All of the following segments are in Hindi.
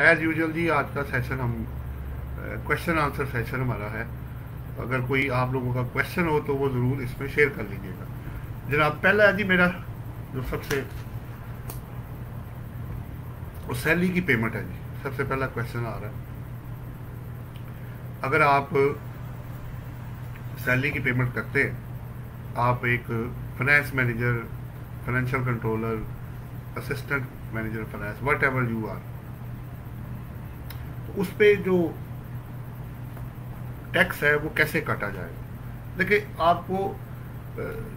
एज यूजुअल जी आज का सेशन हम क्वेश्चन आंसर सेशन हमारा है। अगर कोई आप लोगों का क्वेश्चन हो तो वो ज़रूर इसमें शेयर कर लीजिएगा। जनाब पहला है जी मेरा जो सबसे वो सैलरी की पेमेंट है जी। सबसे पहला क्वेश्चन आ रहा है, अगर आप सैलरी की पेमेंट करते हैं, आप एक finance manager, financial controller, assistant manager finance, whatever you are, तो उस पर जो टैक्स है वो कैसे काटा जाएगा। देखिए आपको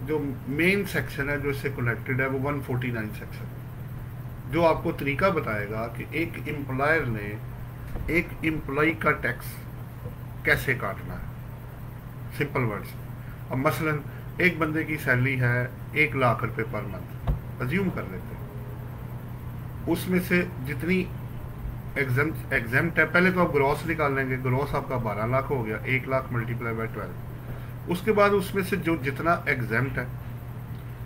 जो मेन सेक्शन है जो इससे कनेक्टेड है वो 149 सेक्शन, जो आपको तरीका बताएगा कि एक एम्प्लॉयर ने एक एम्प्लॉय का टैक्स कैसे काटना है। सिंपल वर्ड्स, अब मसलन एक बंदे की सैलरी है 1 लाख रुपए पर मंथ, अज्यूम कर लेते हैं। उसमें से जितनी एग्जाम्प्ट है, पहले तो आप ग्रॉस निकाल लेंगे, ग्रॉस आपका 12 लाख हो गया, 1 लाख मल्टीप्लाई बाय 12। उसके बाद उसमें से जो जितना एग्जाम्प्ट है,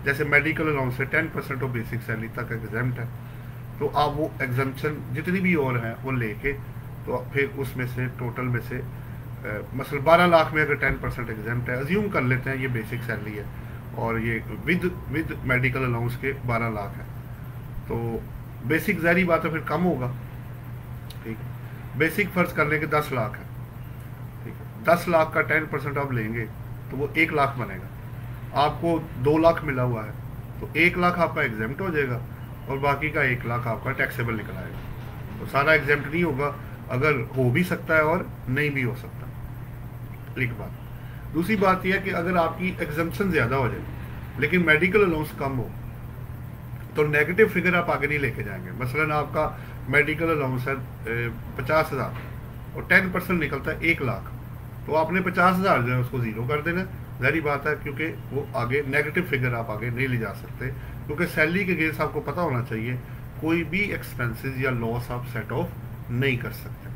जैसे मेडिकल अलाउंस है 10% ऑफ बेसिक सैलरी तक एग्जाम्प्ट है, तो आप वो एग्जाम्पशन जितनी भी और हैं वो लेके तो फिर उसमें से टोटल में से मसलन 12 लाख में अगर 10% एग्जाम्प्ट है, अज्यूम कर लेते हैं ये बेसिक सैलरी है और ये विद मेडिकल अलाउंस के 12 लाख है, तो बेसिक ज़ाहिर बात है फिर कम होगा। ठीक है, बेसिक फर्ज कर लेंगे 10 लाख है, ठीक है, 10 लाख का 10% आप लेंगे तो वो 1 लाख बनेगा। आपको 2 लाख मिला हुआ है तो 1 लाख आपका एग्जाम्प्ट हो जाएगा और बाकी का 1 लाख आपका टैक्सेबल निकल आएगा। तो सारा एग्जाम्प्ट नहीं होगा, अगर हो भी सकता है और नहीं भी हो सकता। एक बात। दूसरी बात यह है कि अगर आपकी एग्जाम्पशन ज़्यादा हो जाए लेकिन मेडिकल अलाउंस कम हो तो नेगेटिव फिगर आप आगे नहीं लेके जाएंगे। मसलन आपका मेडिकल अलाउंस है 50,000 और 10% निकलता है 1 लाख, तो आपने 50,000 जो है उसको ज़ीरो कर देना। ज़ाहिर बात है क्योंकि वो आगे नेगेटिव फिगर आप आगे नहीं ले जा सकते, क्योंकि सैलरी के केस आपको पता होना चाहिए कोई भी एक्सपेंसेस या लॉस आप सेट ऑफ नहीं कर सकते।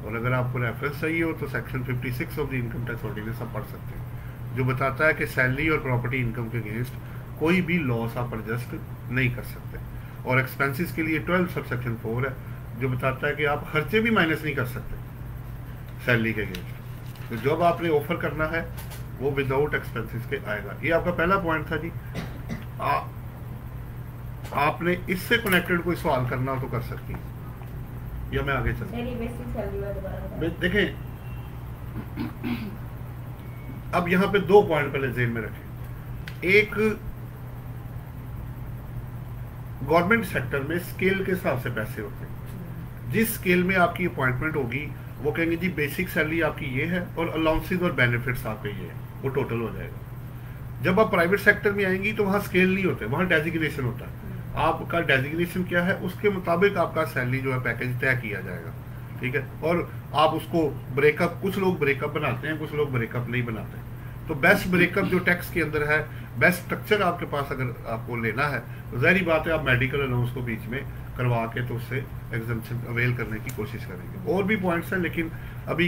और अगर आपको रेफरेंस चाहिए हो तो section 56 of the income tax ordinance आप पढ़ सकते हैं, जो बताता है कि सैलरी और प्रॉपर्टी इनकम के अगेंस्ट कोई भी लॉस आप एडजस्ट नहीं कर सकते। और एक्सपेंसेस के लिए 12 सब सेक्शन 4 है, जो बताता है कि आप खर्चे भी माइनस नहीं कर सकते सैलरी के अगेंस्ट। तो जब आपने ऑफर करना है वो विदाउट एक्सपेंसेस के आएगा। ये आपका पहला पॉइंट था जी। आपने इससे कनेक्टेड कोई सवाल करना हो तो कर सकती हैं, या मैं आगे चलूं। देखें अब यहाँ पे 2 पॉइंट पहले ज़हन में रखें। एक, गवर्नमेंट सेक्टर में स्केल के हिसाब से पैसे होते हैं। जिस स्केल में आपकी अपॉइंटमेंट होगी वो कहेंगे जी बेसिक सैलरी आपकी ये है और अलाउंसेस और बेनिफिट्स आपके ये है, वो टोटल हो जाएगा। जब आप प्राइवेट सेक्टर में आएंगी तो वहाँ स्केल नहीं होते, वहाँ डेजिग्नेशन होता है। आपका डेजिग्नेशन क्या है उसके मुताबिक आपका सैलरी जो है पैकेज तय किया जाएगा। ठीक है, और आप उसको ब्रेकअप, कुछ लोग ब्रेकअप बनाते हैं, कुछ लोग ब्रेकअप नहीं बनाते। तो बेस्ट ब्रेकअप जो टैक्स के अंदर है, बेस्ट स्ट्रक्चर आपके पास अगर आपको लेना है तो ज़ाहिर बात है आप मेडिकल अलाउंस को बीच में करवा के तो उससे एग्जम्पशन अवेल करने की कोशिश करेंगे। और भी पॉइंट्स हैं लेकिन अभी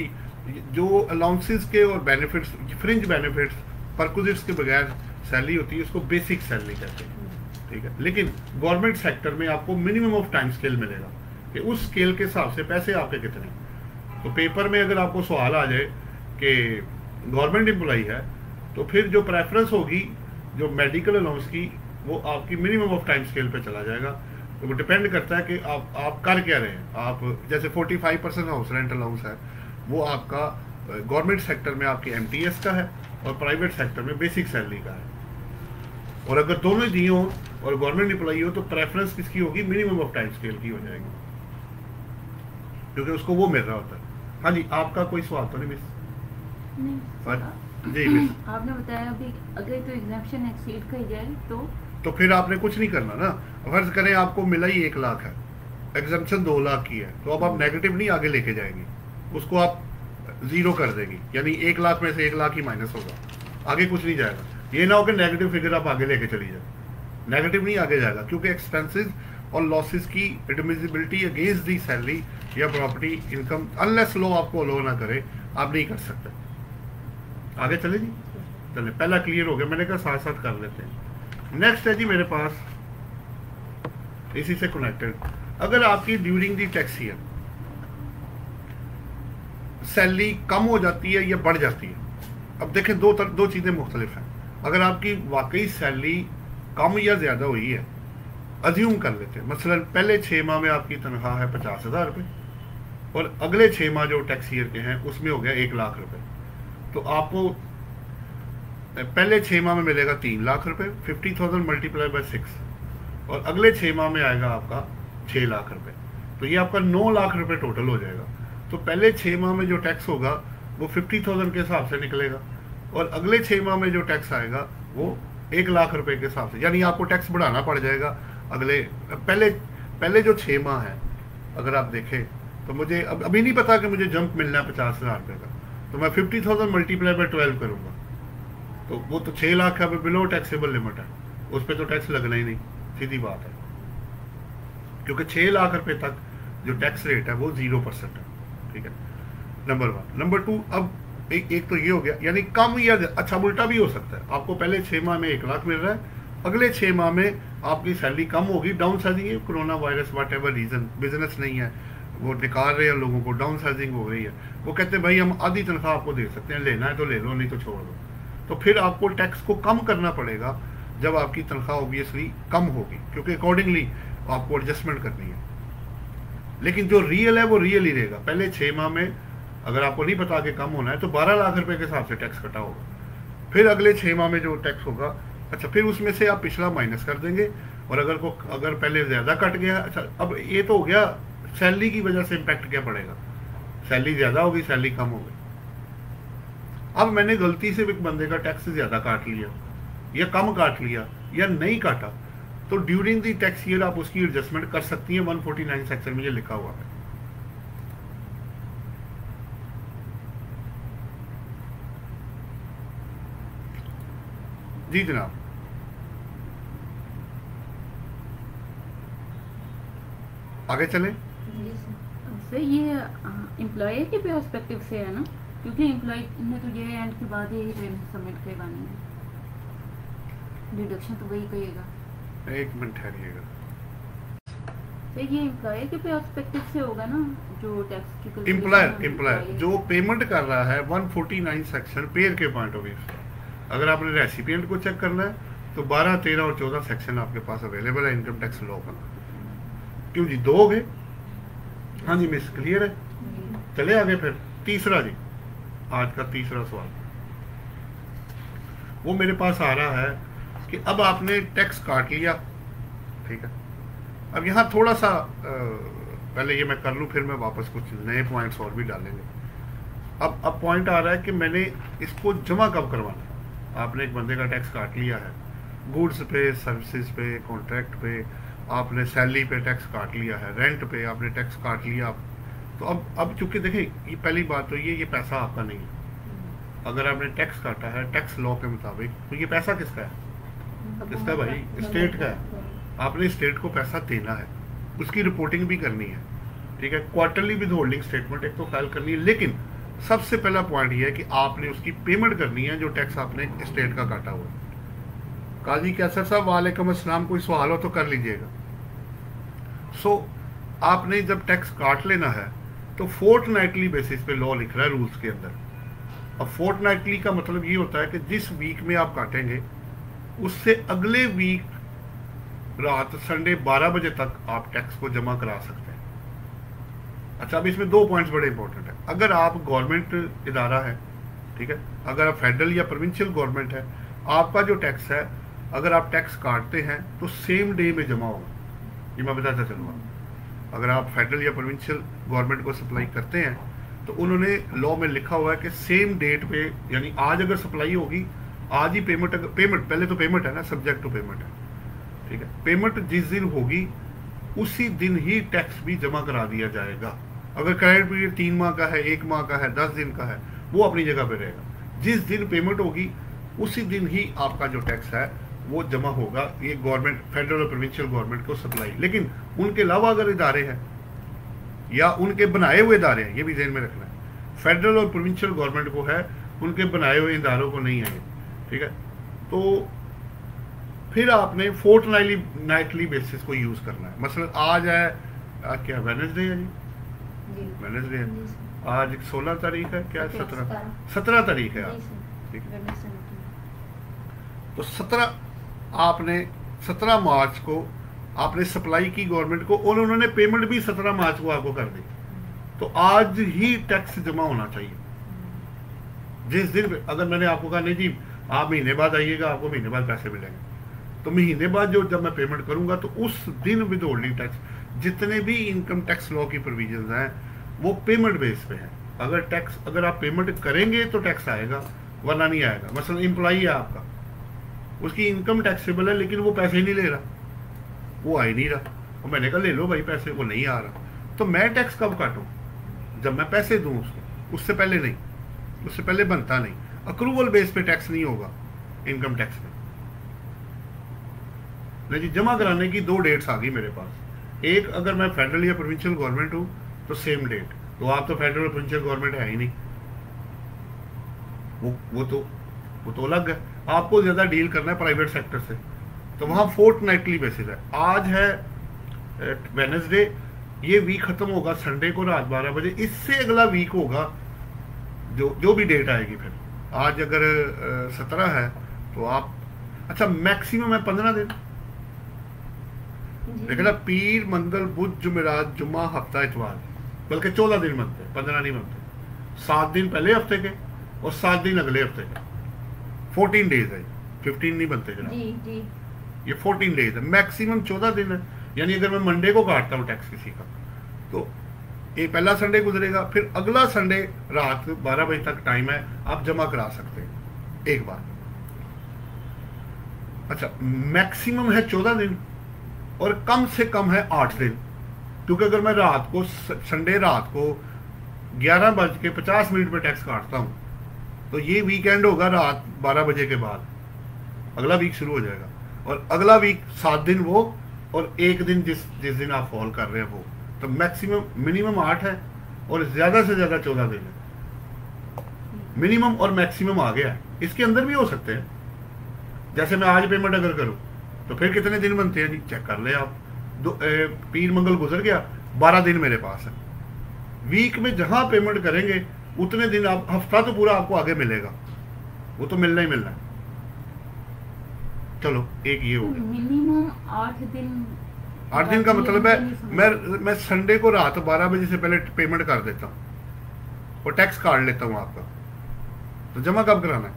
जो अलाउंसेस के और बेनिफिट्स, फ्रिंज बेनिफिट्स, परक्विजिट्स के बगैर सैलरी होती है उसको बेसिक सैलरी कहते हैं। ठीक है, लेकिन गवर्नमेंट सेक्टर में आपको मिनिमम ऑफ टाइम स्केल मिलेगा कि उस स्केल के हिसाब से पैसे आपके कितने। तो पेपर में अगर आपको सवाल आ जाए कि गवर्नमेंट एम्प्लॉई है तो फिर जो प्रेफरेंस होगी जो मेडिकल अलाउंस की वो आपकी मिनिमम ऑफ टाइम स्केल पे चला जाएगा। तो वो डिपेंड करता है कि आप कर क्या रहे हैं। आप जैसे 45% हाउस रेंट अलाउंस है वो आपका गवर्नमेंट सेक्टर में आपके MTS का है और प्राइवेट सेक्टर में बेसिक सैलरी का है। और अगर दोनों दिए हो और गवर्नमेंट एम्प्लॉई हो तो प्रेफरेंस किसकी होगी, मिनिमम ऑफ टाइम स्केल की हो जाएगी, क्योंकि उसको वो मिल रहा होता है। हाँ जी, आपका कोई सवाल तो नहीं मिस? नहीं जी मिस, आपने बताया अभी अगर तो एग्जैम्पशन एक्सीड कर जाए तो फिर आपने कुछ नहीं करना ना। फर्ज करें आपको मिला ही 1 लाख है, एग्जम्पशन 2 लाख की है, तो अब आप नेगेटिव नहीं आगे लेके जाएंगे, उसको आप जीरो कर देंगी, यानी 1 लाख में से 1 लाख ही माइनस होगा, आगे कुछ नहीं जाएगा। ये ना हो कि नेगेटिव फिगर आप आगे लेके चली जाए, नेगेटिव नहीं आगे जाएगा, क्योंकि एक्सपेंसेस और लॉसेस की एडमिसिबिलिटी अगेंस्ट दी सैलरी या प्रॉपर्टी इनकम अनलेस लॉ आपको अलो ना करे आप नहीं कर सकते। आगे चले जी, चले, पहला क्लियर हो गया, मैंने कहा साथ साथ कर लेते हैं। नेक्स्ट है जी मेरे पास इसी से कनेक्टेड अगर आपकी during the tax year salary कम हो जाती है या बढ़ जाती है, अब देखें दो चीज़ें मुख्तलिफ हैं। अगर आपकी वाकई सैलरी कम या ज़्यादा हुई है, अज्यूम कर लेते हैं मसलन पहले 6 माह में आपकी तनख्वाह है 50,000 रुपये और अगले 6 माह जो टैक्स ईयर के हैं उसमें हो गया 1,00,000 रुपये, तो आपको पहले 6 माह में मिलेगा 3,00,000 रुपये, 50,000 मल्टीप्लाई बाय 6, और अगले 6 माह में आएगा आपका 6,00,000 रुपये, तो ये आपका 9,00,000 रुपये टोटल हो जाएगा। तो पहले 6 माह में जो टैक्स होगा वो 50,000 के हिसाब से निकलेगा और अगले 6 माह में जो टैक्स आएगा वो 1,00,000 रुपये के हिसाब से, यानी आपको टैक्स बढ़ाना पड़ जाएगा अगले पहले जो 6 माह है। अगर आप देखें तो मुझे अभी नहीं पता कि मुझे जंप मिलना है 50,000 रुपये का, तो मैं 50,000 मल्टीप्लाई बाय 12 करूँगा, तो वो तो 6,00,000 का बिलो टैक्सेबल लिमिट है, उस पर तो टैक्स लगना ही नहीं, सीधी बात है, क्योंकि 6,00,000 रुपये तक जो टैक्स रेट है वो 0% है। ठीक है, नंबर 1। नंबर 2, अब एक तो ये हो गया, यानी कम या अच्छा उल्टा भी हो सकता है, आपको पहले 6 माह में 1,00,000 मिल रहा है, अगले 6 माह में आपकी सैलरी कम होगी, डाउन साइजिंग है, कोरोना वायरस वाट एवर रीजन, बिजनेस नहीं है, वो निकाल रहे हैं लोगों को, डाउन साइजिंग हो रही है, वो कहते हैं भाई हम आधी तनख्वाह आपको दे सकते हैं, लेना है तो ले लो, नहीं तो छोड़ दो, तो फिर आपको टैक्स को कम करना पड़ेगा जब आपकी तनख्वाह ऑब्वियसली कम होगी, क्योंकि अकॉर्डिंगली आपको एडजस्टमेंट करनी है। लेकिन जो रियल है वो रियल ही रहेगा। पहले 6 माह में अगर आपको नहीं पता कि कम होना है तो 12,00,000 रुपये के हिसाब से टैक्स कटा होगा, फिर अगले 6 माह में जो टैक्स होगा, अच्छा फिर उसमें से आप पिछला माइनस कर देंगे, और अगर पहले ज़्यादा कट गया, अच्छा अब ये तो हो गया सैलरी की वजह से इम्पैक्ट क्या पड़ेगा, सैलरी ज़्यादा होगी, सैलरी कम हो गई, अब मैंने गलती से एक बंदे का टैक्स ज़्यादा काट लिया या कम काट लिया या नहीं काटा, तो ड्यूरिंग दी टैक्स ईयर आप उसकी एडजस्टमेंट कर सकती हैं। 149 सेक्शन में ये लिखा हुआ है। जी जनाब, आगे चलें। सर ये एम्प्लॉय के पर्सपेक्टिव से है ना, क्योंकि एम्प्लॉय ने तो ये एंड के बाद ही रिटर्न सबमिट करवानी है, डिडक्शन तो वही करेगा। एक मिनट ठहरिएगा, तो ये एम्प्लॉय के पर्सपेक्टिव से होगा ना, जो टैक्स की एम्प्लॉयर जो पेमेंट कर रहा है 149 सेक्शन पेयर के पॉइंट ऑफ व्यू से, अगर आपने रेसिपिएंट को चेक करना है तो 12, 13 और 14 सेक्शन आपके पास अवेलेबल है इनकम टैक्स लॉ का। क्यों जी, 2 हो गए? हाँ जी मिस, क्लियर है? चले आगे फिर तीसरा जी, आज का तीसरा सवाल वो मेरे पास आ रहा है कि अब आपने टैक्स काट लिया, ठीक है, अब यहाँ थोड़ा सा पहले ये मैं कर लूँ, फिर मैं वापस कुछ नए पॉइंट्स और भी डालेंगे। अब पॉइंट आ रहा है कि मैंने इसको जमा कब करवाना है। आपने एक बंदे का टैक्स काट लिया है, गुड्स पे, सर्विसेज पे, कॉन्ट्रैक्ट पे, आपने सैलरी पे टैक्स काट लिया है, रेंट पे आपने टैक्स काट लिया, तो अब चूंकि देखें ये पहली बात तो ये पैसा आपका नहीं है। अगर आपने टैक्स काटा है टैक्स लॉ के मुताबिक, तो ये पैसा किसका है? किसका है भाई? स्टेट का है। आपने स्टेट को पैसा देना है, उसकी रिपोर्टिंग भी करनी है, ठीक है, क्वार्टरली विद होल्डिंग स्टेटमेंट एक तो फाइल करनी है, लेकिन सबसे पहला पॉइंट ये है कि आपने उसकी पेमेंट करनी है जो टैक्स आपने स्टेट का काटा हुआ है। काजी कैसर साहब वालेकुम अस्सलाम, कोई सवाल हो तो कर लीजिएगा। आपने जब टैक्स काट लेना है तो फोर्टनाइटली बेसिस पे लॉ लिख रहा है रूल्स के अंदर। अब फोर्टनाइटली का मतलब ये होता है कि जिस वीक में आप काटेंगे उससे अगले वीक रात संडे 12 बजे तक आप टैक्स को जमा करा सकते हैं। अच्छा, अब इसमें 2 पॉइंट्स बड़े इंपॉर्टेंट है। अगर आप गवर्नमेंट इदारा है, ठीक है, अगर आप फेडरल या प्रोविंशियल गवर्नमेंट है, आपका जो टैक्स है अगर आप टैक्स काटते हैं तो सेम डे में जमा होगा, ये मैं बताता चलूँगा। अगर आप फेडरल या प्रोविंशियल गवर्नमेंट को सप्लाई करते हैं तो उन्होंने लॉ में लिखा हुआ है कि सेम डेट पे, यानी आज अगर सप्लाई होगी आज ही पेमेंट पहले तो पेमेंट है ना, सब्जेक्ट टू पेमेंट है, ठीक है, पेमेंट जिस दिन होगी उसी दिन ही टैक्स भी जमा करा दिया जाएगा। अगर क्रेडिट पीरियड 3 माह का है, 1 माह का है, 10 दिन का है, वो अपनी जगह पे रहेगा। जिस दिन पेमेंट होगी उसी दिन ही आपका जो टैक्स है वो जमा होगा। ये गवर्नमेंट, फेडरल और प्रोविंशियल गवर्नमेंट को सप्लाई। लेकिन उनके अलावा अगर इदारे हैं या उनके बनाए हुए इदारे हैं, ये भी ध्यान में रखना है, फेडरल और प्रोविंशियल गवर्नमेंट को है, उनके बनाए हुए इदारों को नहीं है, ठीक है। तो फिर आपने फोर्टनाइटली बेसिस को यूज़ करना है। मसलन आज है आज क्या वेडनेसडे है जी? जी वेडनेसडे है। जी सर। आज 16 तारीख है क्या? 17 17 17 तारीख है जी आज। सर। ठीक है। Wednesday meeting. तो 17 आपने 17 मार्च को आपने सप्लाई की गवर्नमेंट को और उन्होंने पेमेंट भी 17 मार्च को आपको कर दी। तो आज ही टैक्स जमा होना चाहिए। जिस दिन अगर मैंने आपको कहा नहीं जी आप महीने बाद आइएगा आपको महीने बाद पैसे मिलेंगे, तो महीने बाद जो जब मैं पेमेंट करूंगा तो उस दिन विद होल्डिंग टैक्स, जितने भी इनकम टैक्स लॉ की प्रोविजंस हैं वो पेमेंट बेस पे हैं। अगर आप पेमेंट करेंगे तो टैक्स आएगा, वरना नहीं आएगा। मसलन एम्प्लॉई है आपका, उसकी इनकम टैक्सेबल है लेकिन वो पैसे ही नहीं ले रहा, वो आ ही नहीं रहा, और मैंने कहा ले लो भाई पैसे, वो नहीं आ रहा, तो मैं टैक्स कब काटूं? जब मैं पैसे दूं उसको, उससे पहले नहीं, उससे पहले बनता नहीं। अक्रूवल बेस पे टैक्स नहीं होगा इनकम टैक्स में। नहीं जी, जमा कराने की 2 डेट्स आ गई मेरे पास। एक, अगर मैं फेडरल या प्रोविंशियल गवर्नमेंट हूं तो सेम डेट, तो आप तो फेडरल प्रोविंशियल गवर्नमेंट है ही नहीं, वो तो अलग है। आपको ज्यादा डील करना है प्राइवेट सेक्टर से, तो वहां फोर्टनाइटली बेसिस है। आज है वेडनेसडे, ये वीक खत्म होगा संडे को रात 12 बजे। इससे अगला वीक होगा जो भी डेट आएगी। फिर आज अगर 17 है तो आप, अच्छा मैक्सिमम है 15 दिन। लेकिन पीर मंगल बुध जुमेरात जुम्मा हफ्ता इतवार, बल्कि 14 दिन बनते हैं, 15 नहीं बनते। 7 दिन पहले हफ्ते के और 7 दिन अगले हफ्ते के, 14 डेज है, 15 नहीं बनते जनाब। जी जी। ये 14 डेज है, मैक्सिमम 14 दिन है। यानी अगर मैं मंडे को काटता हूँ टैक्स किसी का, तो ये पहला संडे गुजरेगा, फिर अगला संडे रात 12 बजे तक टाइम है, आप जमा करा सकते हैं एक बार। अच्छा, मैक्सिमम है 14 दिन और कम से कम है 8 दिन, क्योंकि अगर मैं रात को संडे रात को 11:50 पे टैक्स काटता हूं तो ये वीकेंड होगा रात 12 बजे के बाद, अगला वीक शुरू हो जाएगा, और अगला वीक 7 दिन वो, और एक दिन जिस दिन आप फॉल कर रहे हैं वो, तो मैक्सिमम मिनिमम 8 है और ज्यादा से ज्यादा 14 दिन है। मिनिमम और मैक्सिमम आ गया है, इसके अंदर भी हो सकते हैं। जैसे मैं आज पेमेंट अगर करूं तो फिर कितने दिन बनते हैं जी, चेक कर ले आप। पीर मंगल गुजर गया, 12 दिन मेरे पास है। वीक में जहां पेमेंट करेंगे उतने दिन आप, हफ्ता तो पूरा आपको आगे मिलेगा, वो तो मिलना ही मिलना है। चलो एक ये हो गया। मिनिमम 8 दिन। 8 दिन का मतलब है मैं संडे को रात 12 बजे से पहले पेमेंट कर देता हूँ और टैक्स काट लेता हूँ आपका, तो जमा कब कराना है?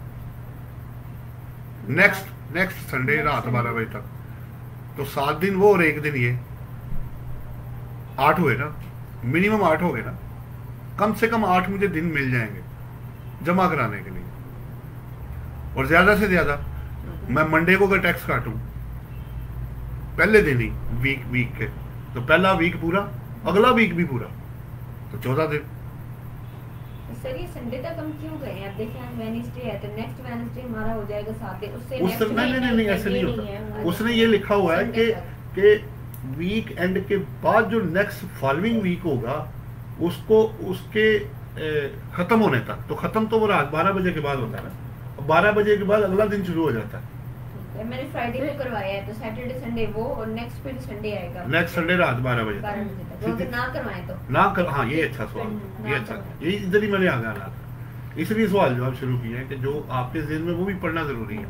नेक्स्ट संडे रात 12 बजे तक, तो 7 दिन वो और एक दिन ये, 8 हुए ना, मिनिमम 8 हो गए ना, कम से कम 8 मुझे दिन मिल जाएंगे जमा कराने के लिए। और ज्यादा से ज्यादा मैं मंडे को अगर टैक्स काटूं पहले दिन ही वीक के, तो पहला वीक पूरा, अगला वीक भी पूरा, तो 14 दिन। सर ये संडे तक हम क्यों गए हैं? अब देखिए आज वेडनेसडे है तो नेक्स्ट वेडनेसडे हमारा हो जाएगा 7 दिन, उससे उस नहीं ऐसे नहीं होता। उसने ये लिखा हुआ है कि वीक एंड के बाद जो नेक्स्ट फॉलोइंग वीक होगा उसको उसके खत्म होने तक, तो खत्म तो वो रात 12 बजे के बाद होता है ना, 12 बजे के बाद अगला दिन शुरू हो जाता है। मैंने फ्राइडे को करवाया है तो सैटरडे संडे वो, और नेक्स्ट फिर संडे आएगा, नेक्स्ट संडे रात 12 बजे 12 बजे तक। वो अगर ना करवाएं तो ना कर, हाँ ये अच्छा सवाल, ये अच्छा, ये इधर ही मैंने आगे आना था, इसलिए सवाल जवाब शुरू किया है कि जो आपके जेहन में वो भी पढ़ना जरूरी है।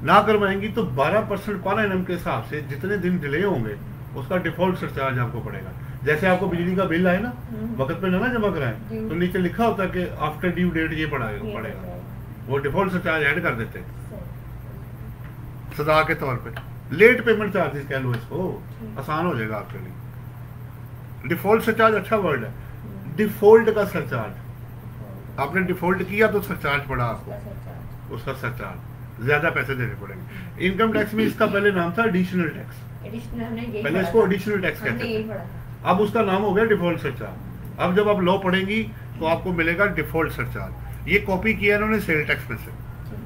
ना करवाएंगी तो 12% पर एनम के हिसाब से जितने दिन डिले होंगे उसका डिफॉल्ट सरचार्ज आपको पड़ेगा। जैसे आपको बिजली का बिल आए ना, वक्त पे ना जमा कराएं तो नीचे लिखा होता है कि आफ्टर ड्यू डेट ये पड़ेगा, वो डिफॉल्ट सरचार्ज ऐड कर देते हैं सदा के तौर पे। लेट पेमेंट चार्जेस कह लो इसको, आसान हो जाएगा आपके लिए। डिफॉल्ट सरचार्ज अच्छा वर्ड है, डिफॉल्ट का सरचार्ज, आपने डिफॉल्ट किया तो सरचार्ज पड़ा आपको, उसका सरचार्ज ज्यादा पैसे देने पड़ेंगे। इनकम टैक्स में इसका पहले नाम था एडिशनल टैक्स, पहले इसको एडिशनल टैक्स कहते थे, अब उसका नाम हो गया डिफॉल्ट सरचार्ज। अब जब आप लॉ पढ़ेंगी तो आपको मिलेगा डिफॉल्ट सरचार्ज। ये कॉपी किया इन्होंने सेल टैक्स में से,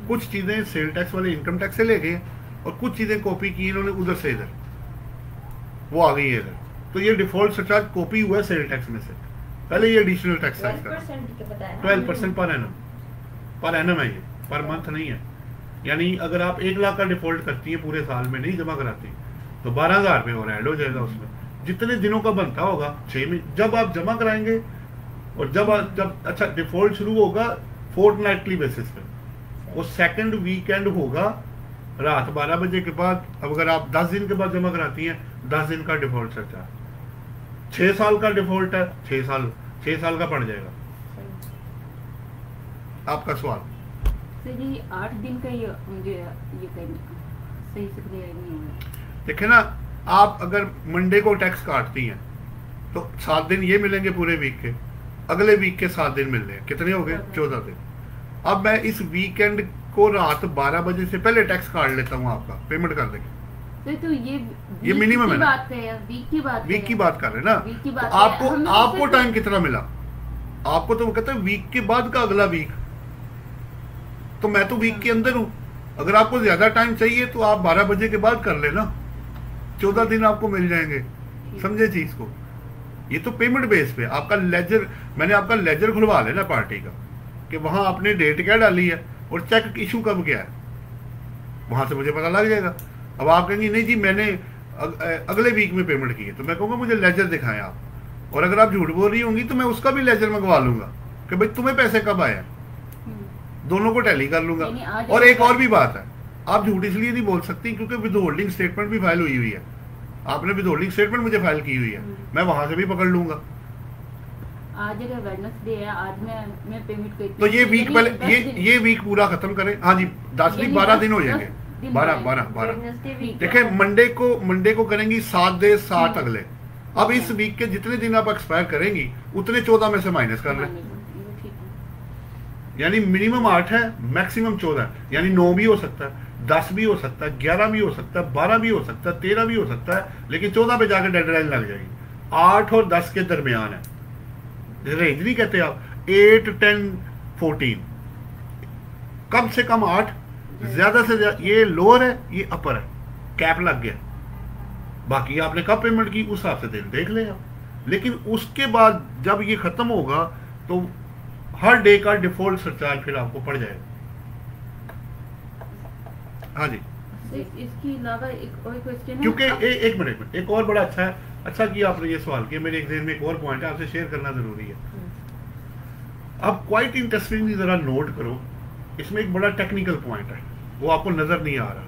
कुछ चीजें सेल टैक्स वाले इनकम टैक्स से ले गए और कुछ चीजें कॉपी की इन्होंने उधर से इधर, वो आ गई है इधर, तो ये डिफॉल्ट सरचार्ज कॉपी हुआ सेल टैक्स में से। पहले ये एडिशनल टैक्स था, 12% पर एनम है, ये पर मंथ नहीं है। यानी अगर आप 1 लाख का डिफॉल्ट करती है पूरे साल में नहीं जमा कराती तो 12,000 रुपये और ऐड हो जाएगा उसमें। जितने दिनों का बनता होगा 6 महीने जब आप जमा कराएंगे, और जब अच्छा डिफॉल्ट शुरू होगा फोर्टनाइटली बेसिस पे, वो सेकंड वीकेंड होगा रात 12 बजे के बाद। अब अगर आप 10 दिन के बाद जमा कराती हैं 10 दिन का डिफॉल्ट चार्ज। 6 साल का डिफॉल्ट है, 6 साल का पड़ जाएगा। आपका सवाल सर ये 8 दिन का ये मुझे ये करना सही से क्लियर नहीं हुआ। देखिए ना, आप अगर मंडे को टैक्स काटती हैं तो 7 दिन ये मिलेंगे पूरे वीक के, अगले वीक के 7 दिन मिल रहे हैं, कितने हो गए 14 दिन। अब मैं इस वीकेंड को रात 12 बजे से पहले टैक्स काट लेता हूँ, आपका पेमेंट कर देंगे। तो ये मिनिमम है ना, वीक की बात कर रहे हैं ना। वीक की तो बात आपको टाइम कितना मिला? आपको तो वो कहते हैं वीक के बाद का अगला वीक, तो मैं तो वीक के अंदर हूँ। अगर आपको ज्यादा टाइम चाहिए तो आप 12 बजे के बाद कर लेना, 14 दिन आपको मिल जाएंगे। समझे चीज को? ये तो पेमेंट बेस पे आपका लेजर, मैंने आपका लेजर खुलवा लेना पार्टी का कि वहां आपने डेट क्या डाली है और चेक इशू कब क्या है, वहां से मुझे पता लग जाएगा। अब आप कहेंगे नहीं जी मैंने अगले वीक में पेमेंट की है, तो मैं कहूँगा मुझे लेजर दिखाएं आप। और अगर आप झूठ बोल रही होंगी तो मैं उसका भी लेजर मंगवा लूंगा कि भाई तुम्हें पैसे कब आए, दोनों को टैली कर लूंगा। और एक और भी बात है, आप झूठ इसलिए नहीं बोल सकती क्योंकि विद होल्डिंग स्टेटमेंट भी फाइल हुई है। आपने विद होल्डिंग स्टेटमेंट मुझे फाइल की हुई है, मैं वहां से भी पकड़ लूंगा। आज अगर वेडनेसडे है, आज मैं पेमेंट करती तो ये वीक पहले ये वीक पूरा खत्म करें। हाँ जी 10 नहीं 12 दिन हो जाएंगे, 12 देखिए मंडे को करेंगी 7 दे 7 अगले। अब इस वीक के जितने दिन आप एक्सपायर करेंगी उतने 14 में से माइनस कर लें, यानी मिनिमम 8 है, मैक्सिमम 14 है, यानी 9 भी हो सकता है, 10 भी हो सकता है, 11 भी हो सकता है, 12 भी हो सकता है, 13 भी हो सकता है, लेकिन 14 पे जाकर डेडलाइन लग जाएगी। 8 और 10 के दरमियान है, रेंज नहीं कहते आप, 8, 10, 14, कम से कम 8, ज्यादा से ज्यादा। ये लोअर है, ये अपर है, कैप लग गया। बाकी आपने कब पेमेंट की उस हिसाब से दिन देख ले आप। लेकिन उसके बाद जब ये खत्म होगा तो हर डे का डिफॉल्ट सरचार्ज फिर आपको पड़ जाएगा। हाँ जी इसके अलावा एक और क्वेश्चन है, क्योंकि एक मिनट एक और बड़ा अच्छा है, अच्छा किया आपने ये सवाल किया। मेरे एग्जाम में एक और पॉइंट है, आपसे शेयर करना जरूरी है। अब क्वाइट इंटरेस्टिंगली जरा नोट करो, इसमें एक बड़ा टेक्निकल पॉइंट है, वो आपको नजर नहीं आ रहा।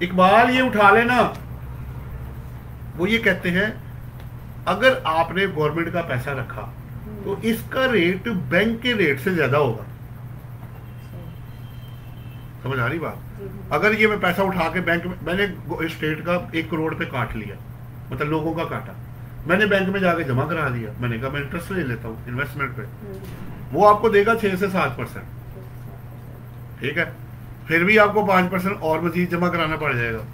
इकबाल ये उठा लेना, वो ये कहते हैं अगर आपने गवर्नमेंट का पैसा रखा तो इसका रेट बैंक के रेट से ज्यादा होगा। समझ आ रही बात? अगर ये मैं पैसा उठा के बैंक में, मैंने स्टेट का 1 करोड़ पे काट लिया, मतलब लोगों का काटा, मैंने बैंक में जाके जमा करा दिया, मैंने कहा मैं इंटरेस्ट ले लेता हूँ इन्वेस्टमेंट पे, वो आपको देगा 6 से 7%, ठीक है, फिर भी आपको 5% और मजीद जमा कराना पड़ जाएगा।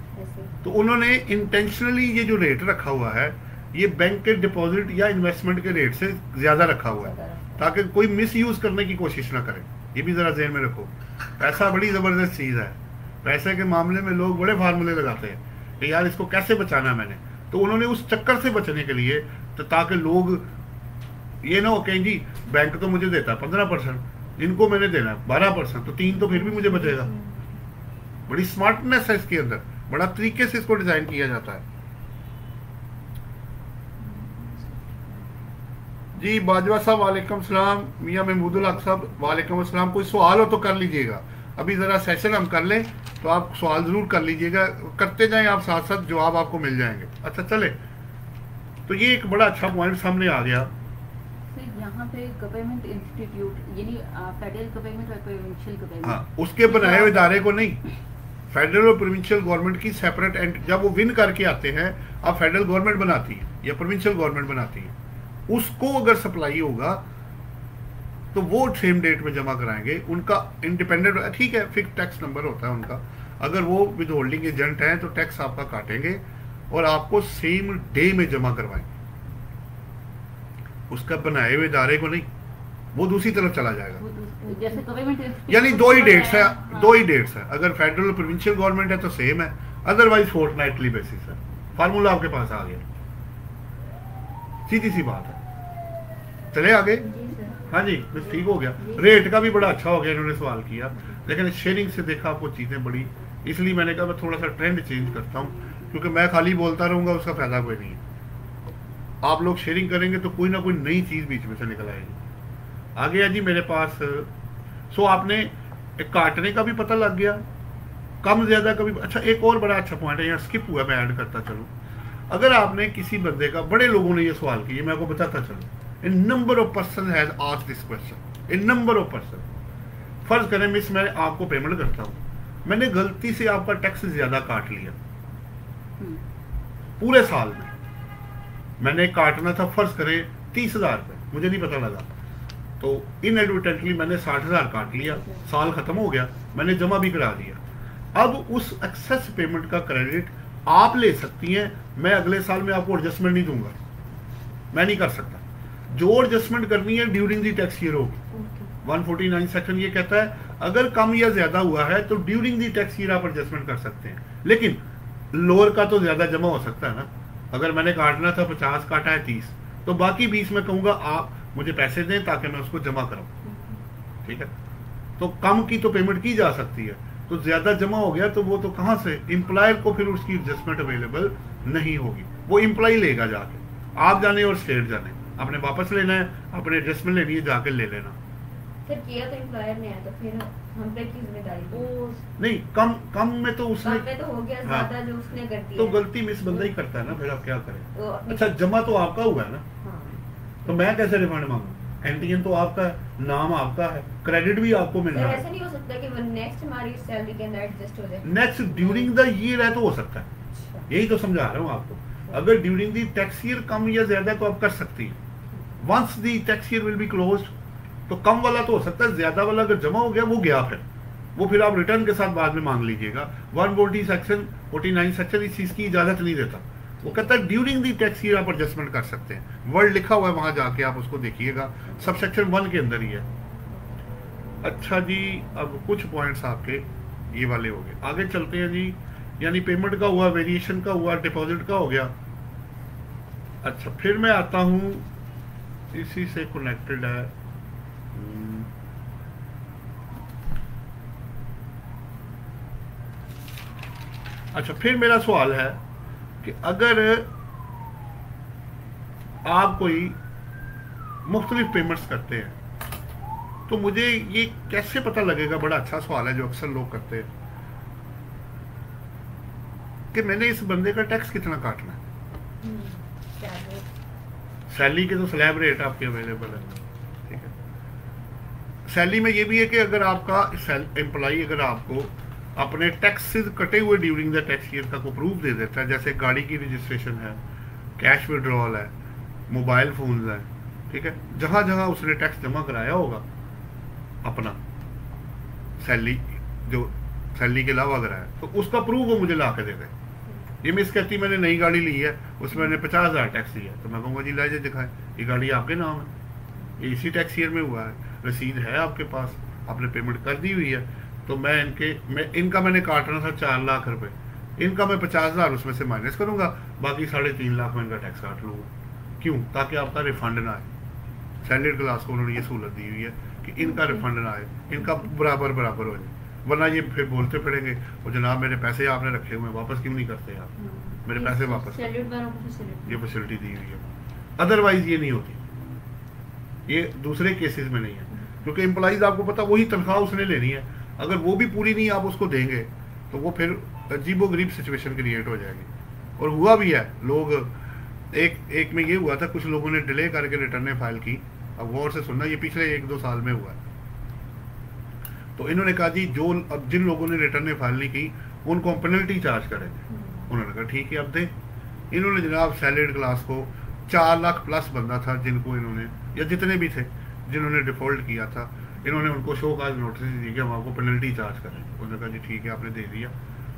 तो उन्होंने इंटेंशनली ये जो रेट रखा हुआ है ये बैंक के डिपॉजिट या इन्वेस्टमेंट के रेट से ज्यादा रखा हुआ है ताकि कोई मिस यूज करने की कोशिश ना करे। ये भी जरा ज़हन में रखो, पैसा बड़ी जबरदस्त चीज है। पैसे के मामले में लोग बड़े फार्मूले लगाते हैं कि यार इसको कैसे बचाना मैंने, तो उन्होंने उस चक्कर से बचने के लिए तो ताकि लोग ये ना हो कहें जी बैंक तो मुझे देता 15%, इनको मैंने देना 12%, तो 3 तो फिर भी मुझे बचेगा। बड़ी स्मार्टनेस है इसके अंदर, बड़ा तरीके से इसको डिजाइन किया जाता है। जी बाजवा साहब वालेकुम सलाम, मियां महमूदुल हक साहब वालेकुम अस्सलाम। कोई सवाल हो तो कर लीजिएगा, अभी ज़रा सेशन हम कर लें तो आप सवाल ज़रूर कर लीजिएगा, करते जाएं आप, साथ साथ जवाब आपको मिल जाएंगे। अच्छा चले, तो ये एक बड़ा अच्छा पॉइंट सामने आ गया। यहाँ पे गवर्नमेंट इंस्टीट्यूट यानी फेडरल गवर्नमेंट और प्रोविंशियल गवर्नमेंट, हाँ उसके बनाए हुए इदारे को नहीं, फेडरल और प्रोविंशियल गवर्नमेंट की सेपरेट एंड जब वो विन करके आते हैं अब फेडरल गवर्नमेंट बनाती है या प्रोविंशियल गवर्नमेंट बनाती है, उसको अगर सप्लाई होगा तो वो सेम डेट में जमा कराएंगे। उनका इंडिपेंडेंट ठीक है, फिक्स टैक्स नंबर होता है उनका, अगर वो विद होल्डिंग एजेंट है तो टैक्स आपका काटेंगे और आपको सेम डे में जमा करवाएंगे। उसका बनाए हुए इदारे को नहीं, वो दूसरी तरफ चला जाएगा। जैसे गवर्नमेंट यानी दो ही डेट्स है, दो ही डेट्स है, अगर फेडरल और प्रोविंशियल गवर्नमेंट है तो सेम है, अदरवाइज फोर्टनाइटली बेसिस है। फार्मूला आपके पास आ गया, सीधी सी बात है। चले आगे। हाँ जी बस ठीक हो गया। रेट का भी बड़ा अच्छा हो गया, इन्होंने सवाल किया, लेकिन शेयरिंग से देखा आपको चीजें बड़ी, इसलिए मैंने कहा मैं थोड़ा सा ट्रेंड चेंज करता हूँ, क्योंकि मैं खाली बोलता रहूंगा उसका फायदा कोई नहीं है। आप लोग शेयरिंग करेंगे तो कोई ना कोई नई चीज़ बीच में से निकल आएगी। आ गया जी मेरे पास। सो आपने एक काटने का भी पता लग गया, कम ज़्यादा का भी। अच्छा, एक और बड़ा अच्छा पॉइंट है, यहाँ स्किप हुआ, मैं ऐड करता चलूँ। अगर आपने किसी बंदे का, बड़े लोगों ने ये सवाल किया, मैं आपको बताता चलूँ, in number of person has asked this question, in number of person. फर्ज करें मिस, मैं आपको पेमेंट करता हूँ, मैंने गलती से आपका टैक्स ज़्यादा काट लिया पूरे साल में। मैंने काटना था फर्ज करें 30,000 रुपये, मुझे नहीं पता लगा, तो इनएडवर्टेंटली मैंने 60,000 काट लिया, साल खत्म हो गया, मैंने जमा भी करा दिया। अब उस एक्सेस पेमेंट का क्रेडिट आप ले सकती हैं, मैं अगले साल में आपको एडजस्टमेंट नहीं दूंगा, मैं नहीं कर सकता। जो एडजस्टमेंट करनी है ड्यूरिंग दी टैक्स ईयर होगी। 149 सेक्शन ये कहता है अगर कम या ज्यादा हुआ है तो ड्यूरिंग दी टैक्स ईयर आप एडजस्टमेंट कर सकते हैं, लेकिन लोअर का तो ज्यादा जमा हो सकता है ना। अगर मैंने काटना था 50, काटा है 30, तो बाकी 20 में कहूंगा आप मुझे पैसे दें ताकि मैं उसको जमा कराऊं, ठीक है। तो कम की तो पेमेंट की जा सकती है, तो ज्यादा जमा हो गया तो वो तो कहां से, एम्प्लॉयर को फिर उसकी एडजस्टमेंट अवेलेबल नहीं होगी, वो एम्प्लॉय लेगा जाके। आप जाने और स्टेट जाने, आपने वापस लेना है, अपने एडजस्टमेंट लेनी है, जाके ले लेना। फिर किया तो एम्प्लॉयर ने है, तो फिर हम पे की जिम्मेदारी वो नहीं, कम में तो उसने, कम में तो हो गया, ज्यादा जो उसने कर दिया तो गलती मिस बंदा ही करता है ना, फिर आप क्या करें। तो अच्छा, जमा तो आपका हुआ है ना, हाँ। तो मैं कैसे रिफंड मांगू? एंटीजन तो आपका है, नाम आपका है, क्रेडिट भी आपको मिल तो रहा ऐसा है। नहीं हो सकता कि वो नेक्स्ट हमारी सैलरी के अंदर एडजस्ट हो जाए? नेक्स्ट ड्यूरिंग द ईयर है तो हो सकता है, अच्छा। यही तो समझा रहा हूँ आपको। अगर ड्यूरिंग दी टैक्स ईयर कम या ज्यादा तो आप कर सकती हैं। Once the tax year will be closed, तो कम वाला तो हो सकता है, ज्यादा वाला अगर जमा हो गया वो गया, फिर वो फिर आप रिटर्न के साथ बाद में मांग लीजिएगा। 140 सेक्शन 49 सेक्शन इस चीज की इजाजत नहीं देता, वो कहता है ड्यूरिंग दी टैक्स ईयर आप एडजस्टमेंट कर सकते हैं। वर्ड लिखा हुआ है वहां जाके आप उसको देखिएगा, सब सेक्शन 1 के अंदर ही है। अच्छा जी, अब कुछ पॉइंट्स आपके ये वाले हो गए, आगे चलते हैं जी। यानी पेमेंट का हुआ, वेरिएशन का हुआ, डिपॉजिट का हो गया। अच्छा, फिर मैं आता हूं, इसी से कनेक्टेड है, अच्छा फिर मेरा सवाल है कि अगर आप कोई मुख्तलिफ पेमेंट्स करते हैं तो मुझे ये कैसे पता लगेगा, बड़ा अच्छा सवाल है जो अक्सर लोग करते हैं, कि मैंने इस बंदे का टैक्स कितना काटना है। सैलरी के तो स्लैब रेट आपके अवेलेबल है, ठीक है। सैलरी में ये भी है कि अगर आपका एम्प्लॉई अगर आपको अपने टैक्सेस कटे हुए ड्यूरिंग द टैक्स ईयर का को प्रूफ दे देता है, जैसे गाड़ी की रजिस्ट्रेशन है, कैश विड्रॉल है, मोबाइल फोन है, ठीक है, जहां जहां उसने टैक्स जमा कराया होगा अपना सैलरी, जो सैलरी के अलावा अगर है, तो उसका प्रूफ वो मुझे ला के दे दे। ये मिस कहती मैंने नई गाड़ी ली है, उसमें मैंने 50,000 टैक्स दिया, तो मैं कहूँगा जी लाइए दिखाएं, ये गाड़ी आपके नाम है, ये इसी टैक्स ईयर में हुआ है, रसीद है आपके पास, आपने पेमेंट कर दी हुई है। तो इनका मैंने काटना था 4 लाख रुपए, इनका मैं 50,000 उसमें से माइनस करूंगा, बाकी 3.5 लाख में इनका टैक्स काट लूंगा। क्यों? ताकि आपका रिफंड ना आए। सैलरीड क्लास को उन्होंने ये सहूलत दी हुई है कि इनका रिफंड ना आए, इनका बराबर हो जाए, वरना ये फिर बोलते पड़ेंगे वो जनाब मेरे पैसे आपने रखे हुए वापस क्यों नहीं करते आप, मेरे पैसे वापस, ये फैसिलिटी दी हुई है। अदरवाइज ये नहीं होती, ये दूसरे केसेस में नहीं है, क्योंकि एम्प्लॉइज आपको पता वही तनख्वाह उसने लेनी है, अगर वो भी पूरी नहीं आप उसको देंगे तो वो फिर अजीबोगरीब सिचुएशन क्रिएट हो जाएगी। और हुआ भी है, लोग एक में ये हुआ था, कुछ लोगों ने डिले करके रिटर्न फाइल की, अब गौर से सुनना, ये पिछले 1-2 साल में हुआ है। तो इन्होंने कहा जी जो अब जिन लोगों ने रिटर्न फाइल नहीं की उनको हम पेनल्टी चार्ज करेंगे। उन्होंने कहा ठीक है अब दें। इन्होंने जनाब सैलरीड क्लास को 4 लाख प्लस बंदा था जिनको इन्होंने, या जितने भी थे जिन्होंने डिफॉल्ट किया था, इन्होंने उनको शो काज नोटिस दी कि हम आपको पेनल्टी चार्ज करें। उन्होंने कहा जी ठीक है आपने दे दिया।